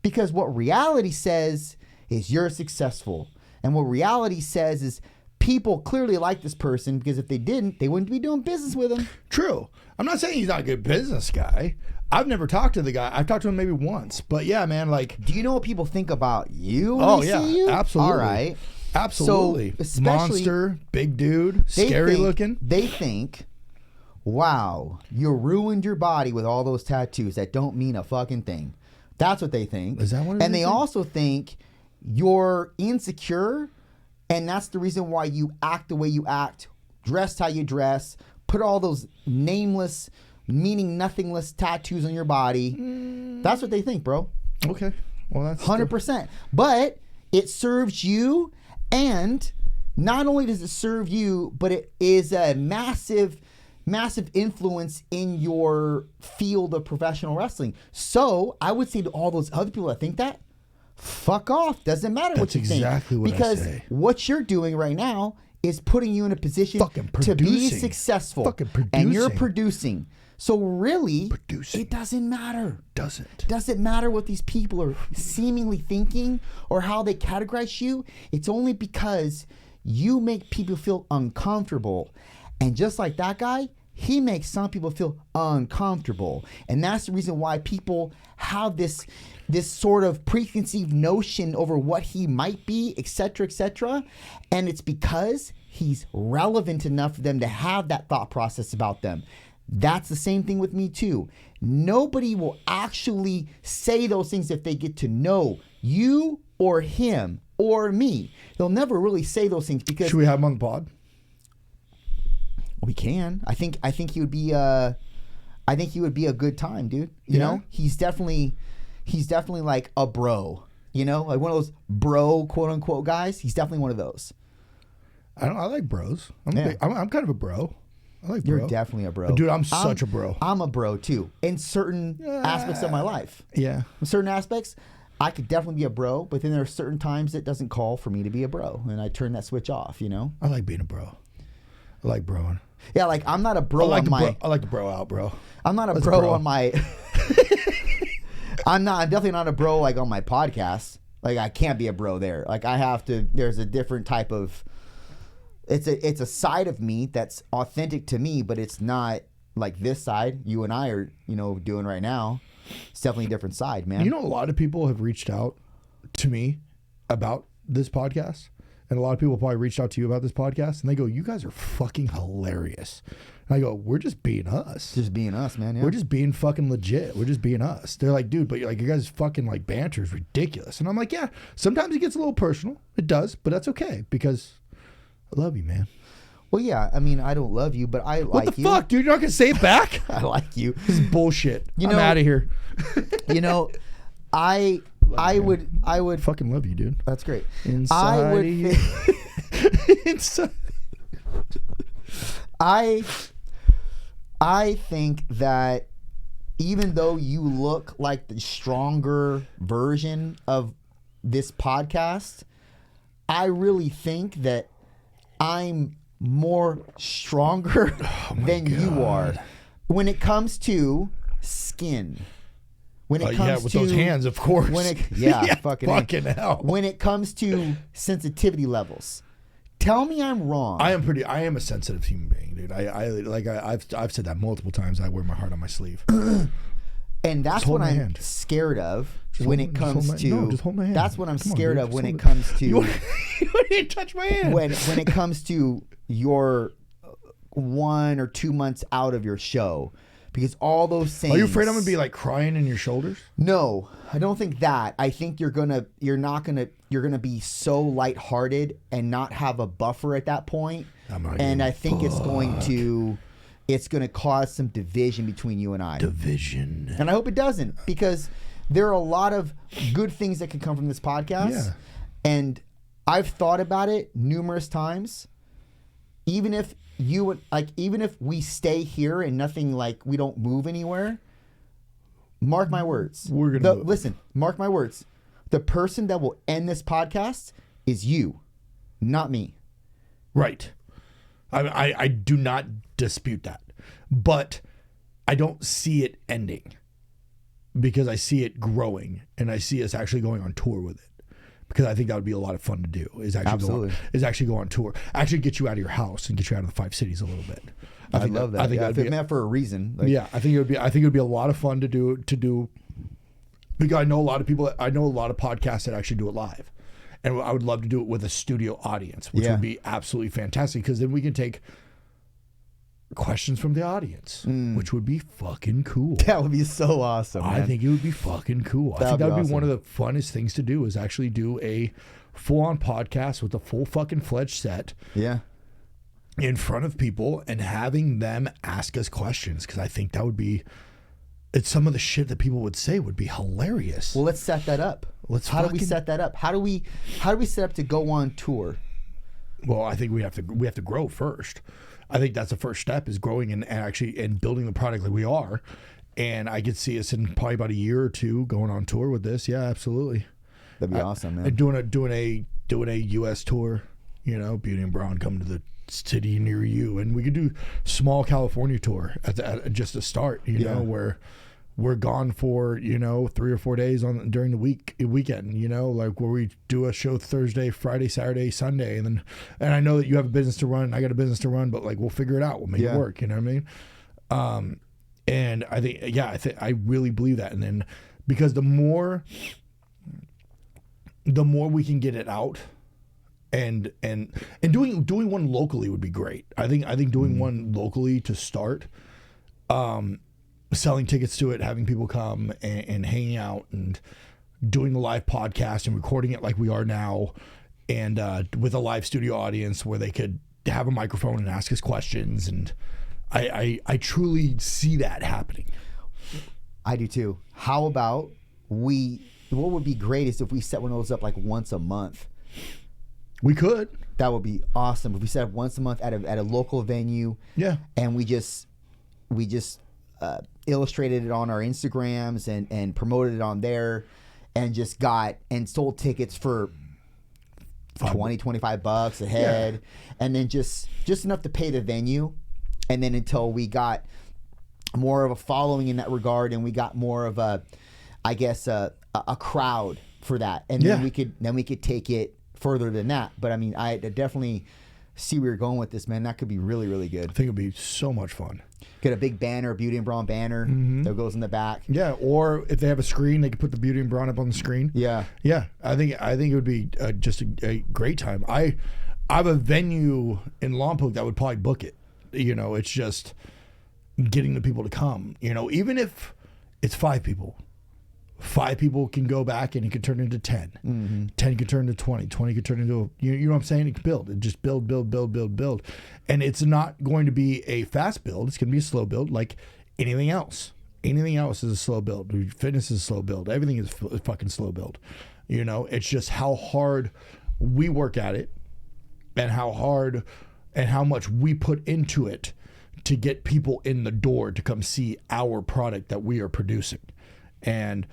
Because what reality says is you're successful. And what reality says is people clearly like this person, because if they didn't, they wouldn't be doing business with him. True. I'm not saying he's not a good business guy. I've never talked to the guy. I've talked to him maybe once. But yeah, man, like... Do you know what people think about you when they see you? Absolutely. All right. Absolutely. So, monster, big dude, scary looking. They think, wow, you ruined your body with all those tattoos that don't mean a fucking thing. That's what they think. Is that what it is? And they also think... You're insecure, and that's the reason why you act the way you act, dress how you dress, put all those nameless, meaning nothingless tattoos on your body. That's what they think, bro. Okay. Well, that's 100%. But it serves you, and not only does it serve you, but it is a massive influence in your field of professional wrestling. So I would say to all those other people that think that, fuck off. Doesn't matter what you think. That's exactly what because I say. What you're doing right now is putting you in a position to be successful. Fucking producing. And you're producing. So really, it doesn't matter. Doesn't matter what these people are seemingly thinking or how they categorize you. It's only because you make people feel uncomfortable. And just like that guy, he makes some people feel uncomfortable. And that's the reason why people have this sort of preconceived notion over what he might be, etc., etc. And it's because he's relevant enough for them to have that thought process about them. That's the same thing with me too. Nobody will actually say those things if they get to know you or him or me. They'll never really say those things because... Should we have him on the pod? We can. I think he would be a good time, dude. You know? He's definitely like a bro. You know? Like one of those bro quote unquote guys. He's definitely one of those. I like bros. I'm kind of a bro. I like bro. You're definitely a bro. Dude, I'm such a bro. I'm a bro too. In certain aspects of my life. Yeah. In certain aspects, I could definitely be a bro, but then there are certain times it doesn't call for me to be a bro. And I turn that switch off, you know? I like being a bro. I like broing. Yeah, like I'm not a bro I like to bro out, bro. I'm not a bro on my I'm definitely not a bro like on my podcast. Like I can't be a bro there. Like I have to, there's a different type of, it's a side of me that's authentic to me, but it's not like this side you and I are, doing right now. It's definitely a different side, man. You know, a lot of people have reached out to me about this podcast. And a lot of people probably reached out to you about this podcast, and they go, "You guys are fucking hilarious." And I go, "We're just being us. Just being us, man. Yeah. We're just being fucking legit. We're just being us." They're like, "Dude, but you guys fucking like banter is ridiculous." And I'm like, "Yeah, sometimes it gets a little personal. It does, but that's okay because I love you, man." Well, yeah. I mean, I don't love you, but I like you. What the fuck, dude? You're not gonna say it back? I like you. This is bullshit. I'm out of here. I would fucking love you, dude. That's great. Inside I would you. Inside. I think that even though you look like the stronger version of this podcast, I really think that I'm more stronger than you are when it comes to skin. When it comes with to those hands, of course. Fucking hell. When it comes to sensitivity levels, tell me I'm wrong. I am a sensitive human being, dude. I've said that multiple times. I wear my heart on my sleeve. And that's what I'm scared of when it comes to. Just hold my hand. That's what I'm scared of when it comes to. You didn't touch my hand. When it comes to your 1 or 2 months out of your show. Because all those things. Are you afraid I'm gonna be like crying in your shoulders? No, I don't think that. I think you're gonna be so lighthearted and not have a buffer at that point. And I think it's gonna cause some division between you and I. Division. And I hope it doesn't, because there are a lot of good things that can come from this podcast. Yeah. And I've thought about it numerous times. Even if we stay here and nothing, like we don't move anywhere, mark my words. Listen, mark my words. The person that will end this podcast is you, not me. Right. I do not dispute that, but I don't see it ending because I see it growing and I see us actually going on tour with it. Because I think that would be a lot of fun to do. Is actually go on tour. Actually get you out of your house and get you out of the 5 cities a little bit. I love that. I think if it meant for a reason. I think it would be a lot of fun to do. Because I know a lot of podcasts that actually do it live, and I would love to do it with a studio audience, which would be absolutely fantastic. Because then we can take questions from the audience, which would be fucking cool. That would be so awesome, man. I think it would be fucking cool. I think that would be one of the funnest things to do, is actually do a full-on podcast with a full fucking fledged set. Yeah. In front of people and having them ask us questions, because I think that would be it's some of the shit that people would say would be hilarious. Well, let's set that up. How do we set that up? How do we set up to go on tour? Well, I think we have to grow first. I think that's the first step, is growing and actually building the product like we are. And I could see us in probably about a year or two going on tour with this. Yeah, absolutely. That'd be awesome, man. Doing a U.S. tour, Beauty and Brawn come to the city near you, and we could do small California tour at just a start, where we're gone for 3 or 4 days during the weekend, like where we do a show Thursday, Friday, Saturday, Sunday, and I know that you have a business to run, I got a business to run, but like we'll figure it out, we'll make it work, you know what I mean? And I think I really believe that, and then because the more we can get it out. And doing one locally would be great. I think doing one locally to start, selling tickets to it, having people come and hanging out, and doing the live podcast and recording it like we are now, and with a live studio audience where they could have a microphone and ask us questions. And I truly see that happening. I do too. How about what would be great is if we set one of those up like once a month. We could. That would be awesome if we set up once a month at a local venue. Yeah. And we just illustrated it on our Instagrams and promoted it on there, and just sold tickets for $20-$25 a head, and then just enough to pay the venue, and then until we got more of a following in that regard, and we got more of a crowd for that, and then we could take it further than that. But I mean, I definitely see where you're going with this, man. That could be really, really good. I think it'd be so much fun. Get a big banner, Beauty and Brawn banner that goes in the back. Yeah, or if they have a screen, they could put the Beauty and Brawn up on the screen. Yeah, yeah. I think it would be just a great time. I have a venue in Lompoc that would probably book it. It's just getting the people to come. Even if it's 5 people. 5 people can go back and it could turn into 10. Mm-hmm. 10 could turn into 20. 20 could turn into, you know what I'm saying? It could build. It just build. And it's not going to be a fast build. It's going to be a slow build like anything else. Anything else is a slow build. Fitness is a slow build. Everything is a fucking slow build. It's just how hard we work at it, and how hard and how much we put into it to get people in the door to come see our product that we are producing. And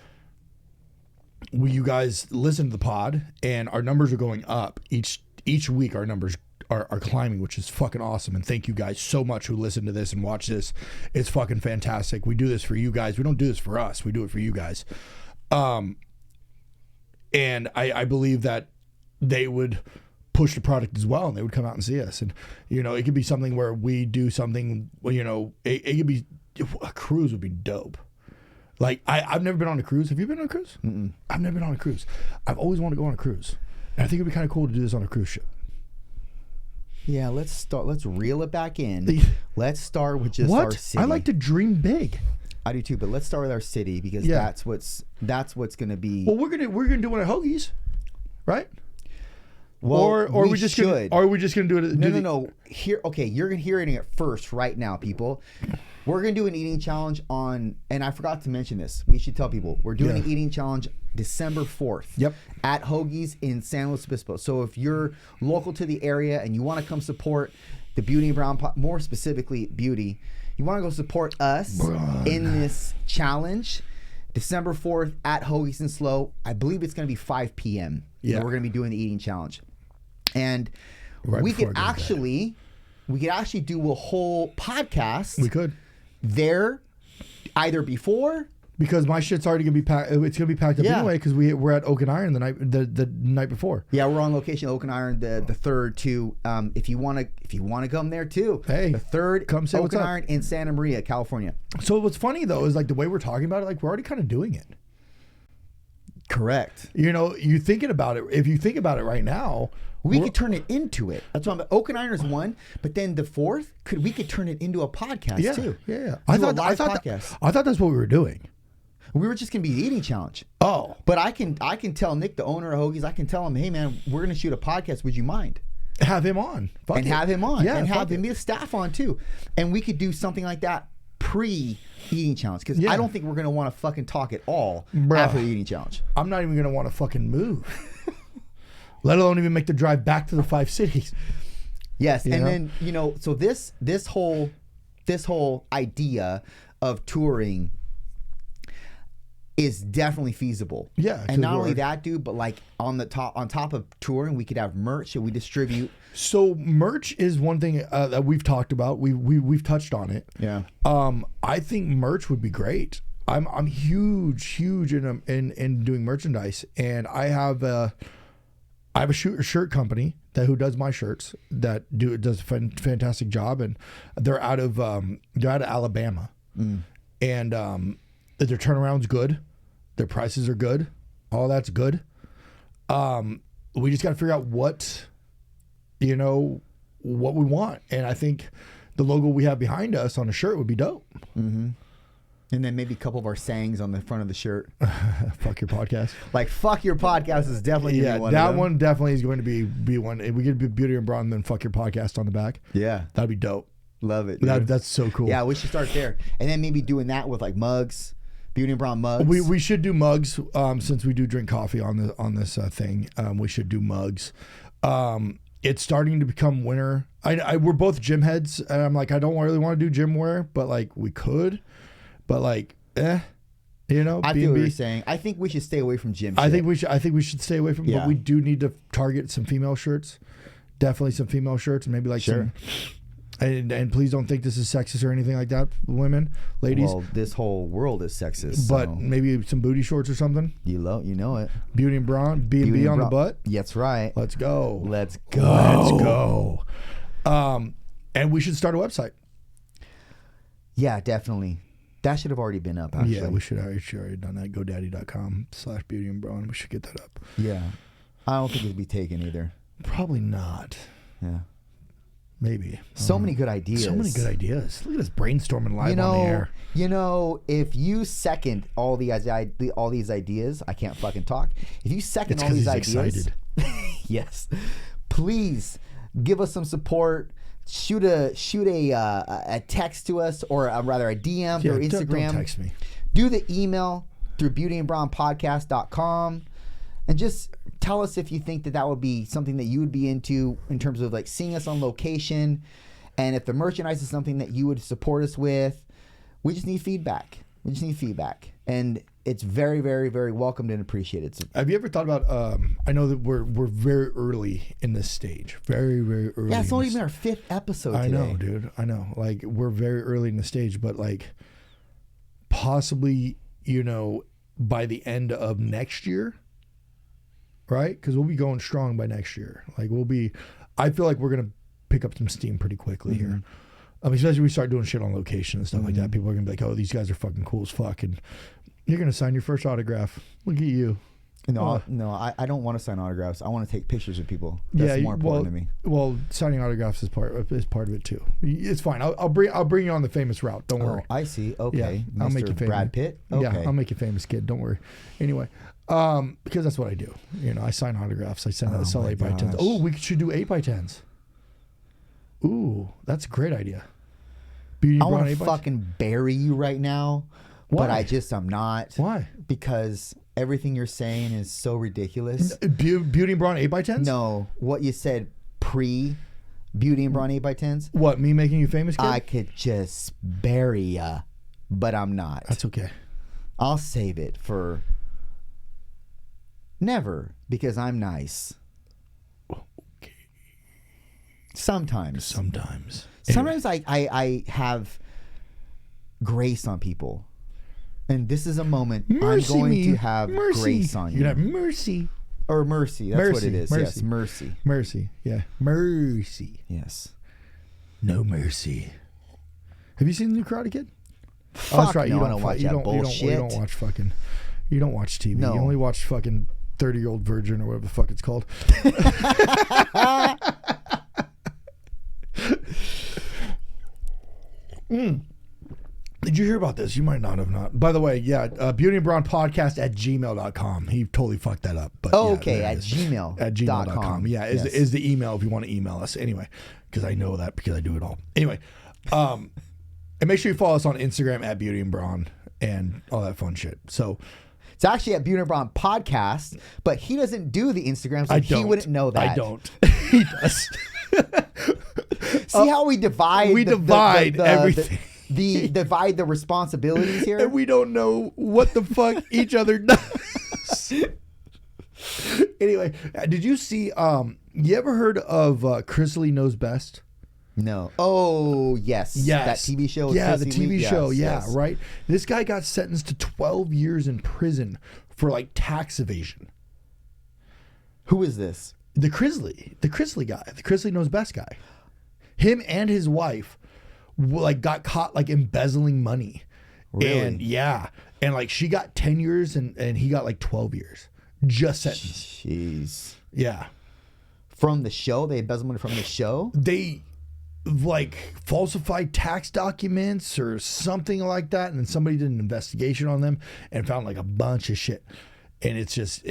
you guys listen to the pod, and our numbers are going up each week. Our numbers are climbing, which is fucking awesome. And thank you guys so much who listen to this and watch this. It's fucking fantastic. We do this for you guys. We don't do this for us. We do it for you guys. And I believe that they would push the product as well, and they would come out and see us. And it could be something where we do something. It could be a cruise would be dope. Like, I've never been on a cruise. Have you been on a cruise? Mm-mm. I've never been on a cruise. I've always wanted to go on a cruise. And I think it'd be kind of cool to do this on a cruise ship. Yeah, let's reel it back in. Let's start with just our city. I like to dream big. I do too, but let's start with our city, because that's what's going to be. Well, we're gonna do one at Hoagie's, right? Well, or are we just should. Are we just gonna do it? No. Here, okay, you're hearing it first right now, people. We're going to do an eating challenge and I forgot to mention this. We should tell people. We're doing an eating challenge December 4th. Yep. At Hoagie's in San Luis Obispo. So if you're local to the area and you want to come support the Beauty and Brawn, more specifically Beauty, you want to go support us in this challenge, December 4th at Hoagie's in Slow. I believe it's going to be 5 p.m. Yeah. We're going to be doing the eating challenge. And we could actually do a whole podcast. We could. There, either before, because my shit's already gonna be packed. It's gonna be packed up anyway, because we're at Oak and Iron the night before. Yeah, we're on location at Oak and Iron the 3rd too. If you want to come there too, hey, the 3rd, come say Oak and Iron in Santa Maria, California. So what's funny though is like the way we're talking about it, like we're already kind of doing it. Correct. You thinking about it. If you think about it right now. We could turn it into it. That's what Oak and Iron is one, but then the 4th, we could turn it into a podcast too. Yeah. I thought that's what we were doing. We were just gonna be the eating challenge. Oh, but I can tell Nick, the owner of Hoagie's, I can tell him, hey man, we're gonna shoot a podcast. Would you mind? Have him on. Have him on. Yeah, and have him be a staff on too. And we could do something like that pre eating challenge, because Yeah. I don't think we're gonna want to fucking talk at all Bruh. after the eating challenge. I'm not even gonna want to fucking move, let alone even make the drive back to the 5 cities. Yes, You and know? then so this whole idea of touring is definitely feasible. Yeah, 'cause and not only we're- that, dude, but like on top of touring, we could have merch that we distribute. So merch is one thing that we've talked about. We've touched on it. Yeah. I think merch would be great. I'm huge in doing merchandise, and I have a shirt company who does my shirts that does a fantastic job, and they're out of Alabama, and their turnaround's good, their prices are good, all that's good. We just got to figure out what we want, and I think the logo we have behind us on a shirt would be dope. Mm-hmm. And then maybe a couple of our sayings on the front of the shirt. Fuck your podcast. Like, fuck your podcast is definitely gonna be one. That one definitely is going to be one. If we get Beauty and Brawn, then fuck your podcast on the back. Yeah, That'd be dope. love it. Dude. That's so cool. Yeah, we should start there, and then maybe doing that with like mugs, Beauty and Brawn mugs. We should do mugs since we do drink coffee on this thing. We should do mugs. It's starting to become winter. We're both gym heads, and I'm like, I don't really want to do gym wear, but like we could. But like, I feel what you're saying. I think we should stay away from gym. I think we should stay away from. Yeah. But we do need to target some female shirts. Definitely some female shirts, and maybe like some. And please don't think this is sexist or anything like that, women, ladies. Well, this whole world is sexist. But so maybe some booty shorts or something. you know it. Beauty and Brawn, B&B on the butt. That's right. Let's go. Let's go. Let's go. And we should start a website. Yeah, definitely. That should have already been up, actually. Yeah, we should already done that. GoDaddy.com/Beauty&Brawn. We should get that up. Yeah. I don't think it'd be taken either. Probably not. Yeah. Maybe. So many good ideas. So many good ideas. Look at us brainstorming live on the air. If you second all these ideas, I can't fucking talk. If you second all these ideas, yes, please give us some support. Shoot a text to us, or rather a DM through Instagram. Don't text me. Do the email through beautyandbrownpodcast.com, and just tell us if you think that would be something that you would be into in terms of like seeing us on location, and if the merchandise is something that you would support us with. We just need feedback. And it's very, very, very welcomed and appreciated. So, have you ever thought about? I know that we're very early in this stage. Very, very early. yeah, it's not even our 5th episode today. I know, dude. I know. Like, we're very early in the stage, but like, possibly, by the end of next year, right? Because we'll be going strong by next year. Like, I feel like we're gonna pick up some steam pretty quickly here. Especially if we start doing shit on location and stuff like that. People are gonna be like, "Oh, these guys are fucking cool as fuck," and you're gonna sign your first autograph. Look at you. No, I don't want to sign autographs. I want to take pictures with people. That's more important to me. Well, signing autographs is part of it too. It's fine. I'll bring you on the famous route. Don't worry. I see. Okay, Yeah, I'll make you famous. Brad Pitt. Okay. Yeah, I'll make you famous, kid. Don't worry. Anyway, because that's what I do. I sign autographs. I sell 8x10s. Oh, we should do 8x10s. Ooh, that's a great idea. I want to fucking bury you right now, but I'm not. Why? Because everything you're saying is so ridiculous. Beauty and Brawn 8x10s? No, what you said Beauty and Brawn 8x10s. What, me making you famous, kid? I could just bury ya, but I'm not. That's okay. I'll save it for never, because I'm nice. Okay. Sometimes I have grace on people, and this is a moment mercy I'm going me. to have mercy. grace on you. You're gonna have mercy. Or mercy. That's what it is. Mercy. Yes, mercy. Mercy. Yeah. Mercy. Yes. No mercy. Have you seen the new Karate Kid? Fuck that's right. no, You I don't watch that bullshit. You don't watch fucking. You don't watch TV. No. You only watch fucking 30-Year-Old Virgin or whatever the fuck it's called. Did you hear about this? You might not have not. By the way, yeah, Beauty&BrawnPodcast at gmail.com. He totally fucked that up. But okay, yeah, at gmail. At gmail.com. Yeah, is the email if you want to email us. Anyway, because I know that because I do it all. Anyway, And make sure you follow us on Instagram at Beauty and Brawn and all that fun shit. So It's actually at Beauty&BrawnPodcast, but he doesn't do the Instagram, so he wouldn't know that. I don't. He does. See how we divide? We divide everything. Divide the responsibilities here. And we don't know what the fuck each other does. Anyway, did you see? You ever heard of Chrisley Knows Best? No. Oh, yes. That TV show. Yeah, the Chrissy TV Lee? show. Yes, Yeah, yes. right. This guy got sentenced to 12 years in prison for like tax evasion. Who is this? The Chrisley guy, the Chrisley Knows Best guy. Him and his wife like got caught like embezzling money. Really? And yeah. And like she got 10 years and he got like 12 years. Just sentenced. Jeez. Yeah. From the show? They embezzled money from the show? They like falsified tax documents or something like that, and then somebody did an investigation on them and found like a bunch of shit. And it's just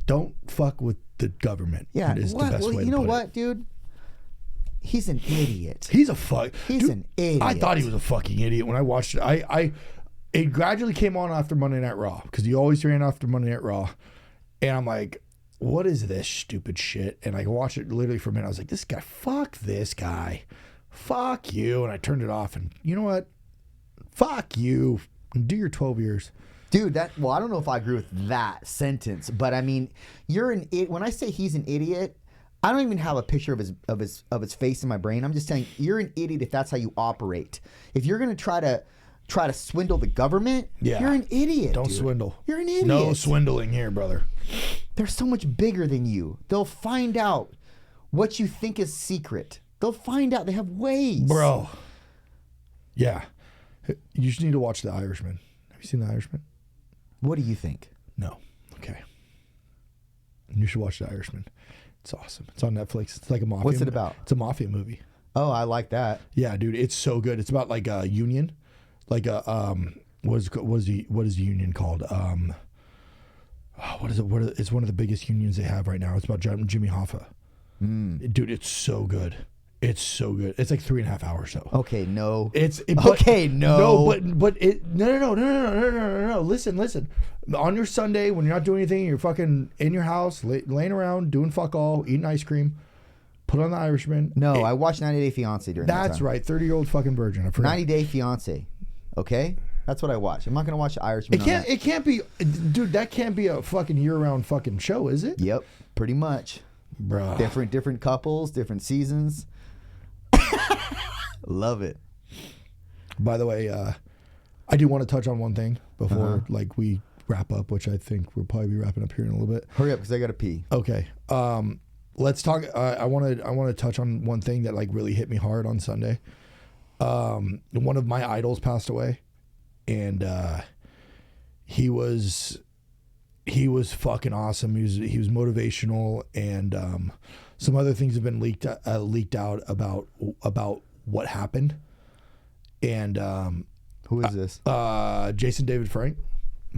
don't fuck with the government. Yeah. is What? the best Well, way you to know put what, it. dude? He's an idiot. He's a fuck. He's Dude, an idiot. I thought he was a fucking idiot when I watched it. It gradually came on after Monday Night Raw because he always ran after Monday Night Raw, and I'm like, what is this stupid shit? And I watched it literally for a minute. I was like, fuck this guy. Fuck you. And I turned it off, and you know what? Fuck you. Do your 12 years. Dude, I don't know if I agree with that sentence, but I mean, you're an idiot. When I say he's an idiot, I don't even have a picture of his face in my brain. I'm just saying you're an idiot if that's how you operate. If you're gonna try to swindle the government, you're an idiot. Don't dude. swindle. You're an idiot. No swindling here, brother. They're so much bigger than you. They'll find out what you think is secret. They'll find out. They have ways. Bro. Yeah. You just need to watch The Irishman. Have you seen The Irishman? What do you think? No. Okay. You should watch The Irishman. It's awesome. It's on Netflix. It's like a mafia. What's it about? It's a mafia movie. Oh, I like that. Yeah, dude, it's so good. It's about like a union, like a what is the union called? What is it? It's one of the biggest unions they have right now. It's about Jimmy Hoffa. Dude, it's so good. It's so good. It's like 3.5 hours though. Okay, no. No. Listen. On your Sunday when you're not doing anything, you're fucking in your house, laying around, doing fuck all, eating ice cream. Put on The Irishman. No, I watched 90 Day Fiance during that time. That's right. 30-year-old fucking virgin. I forgot. 90 Day Fiance. Okay? That's what I watched. I'm not going to watch The Irishman. It can't be, dude, that can't be a fucking year-round fucking show, is it? Yep, pretty much. Bruh. Different couples, different seasons. Love it. By the way, I do want to touch on one thing before like we wrap up, which I think we'll probably be wrapping up here in a little bit. Hurry up, because I got to pee. Okay. Let's talk. I want to touch on one thing that like really hit me hard on Sunday. One of my idols passed away, and he was fucking awesome. He was motivational, and some other things have been leaked out about what happened. And Who is this? Jason David Frank.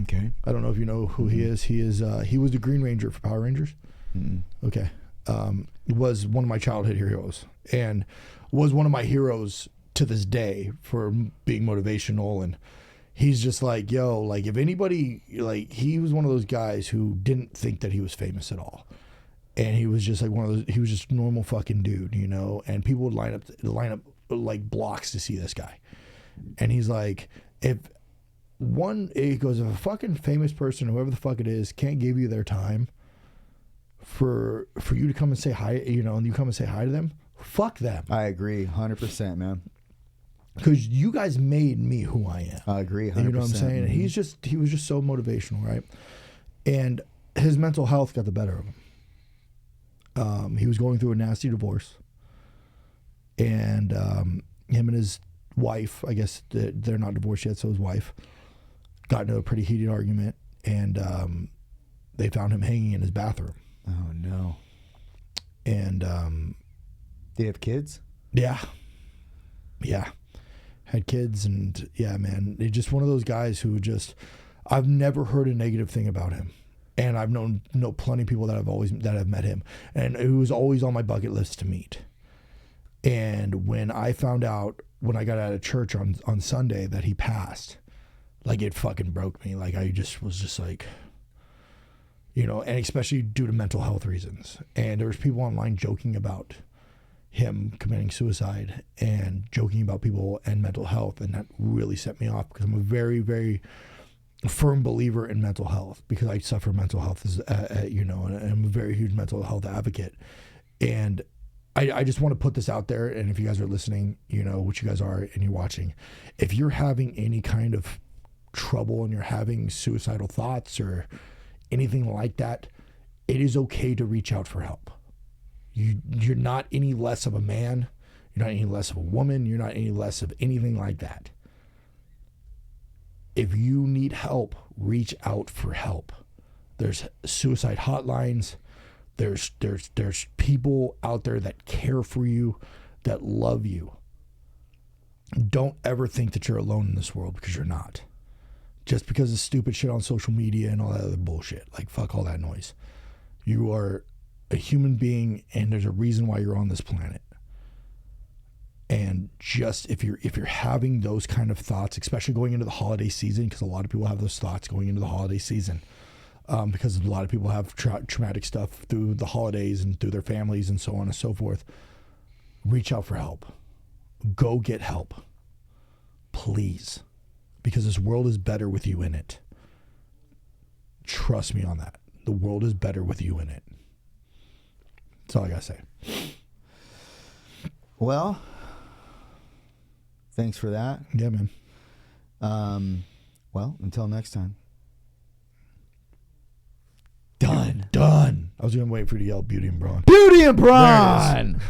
Okay. I don't know if you know who he is. He was the Green Ranger for Power Rangers. Okay. Was one of my childhood heroes and was one of my heroes to this day for being motivational. And he's just like, yo, like if anybody, like he was one of those guys who didn't think that he was famous at all. And he was just like he was just a normal fucking dude, you know, and people would line up like blocks to see this guy. And he's like, he goes, if a fucking famous person, whoever the fuck it is, can't give you their time for you to come and say hi, you know, and you come and say hi to them, fuck them. I agree 100%, man. Because you guys made me who I am. I agree 100%. You know what I'm saying? And he was just so motivational, right? And his mental health got the better of him. He was going through a nasty divorce. And him and his wife, I guess they're not divorced yet, so his wife got into a pretty heated argument, and they found him hanging in his bathroom. Oh no. And did he have kids? Yeah, had kids, and yeah, man, he's just one of those guys who just, I've never heard a negative thing about him, and I've known plenty of people that have met him, and it was always on my bucket list to meet. And when I found out when I got out of church on Sunday that he passed, like it fucking broke me. Like I just was just like, you know, and especially due to mental health reasons. And there was people online joking about him committing suicide and joking about people and mental health. And that really set me off because I'm a very, very firm believer in mental health because I suffer mental health, you know, and I'm a very huge mental health advocate. And I just want to put this out there. And if you guys are listening, you know, which you guys are, and you're watching, if you're having any kind of trouble and you're having suicidal thoughts or anything like that, it is okay to reach out for help. You're not any less of a man. You're not any less of a woman. You're not any less of anything like that. If you need help, reach out for help. There's suicide hotlines. There's people out there that care for you, that love you. Don't ever think that you're alone in this world because you're not. Just because of stupid shit on social media and all that other bullshit. Like, fuck all that noise. You are a human being, and there's a reason why you're on this planet. And just if you're having those kind of thoughts, especially going into the holiday season, because a lot of people have those thoughts going into the holiday season, because a lot of people have traumatic stuff through the holidays and through their families and so on and so forth, reach out for help. Go get help. Please. Because this world is better with you in it. Trust me on that. The world is better with you in it. That's all I gotta say. Well, thanks for that. Yeah, man. Well, until next time. Done. I was gonna wait for you to yell Beauty and Brawn. Beauty and Brawn!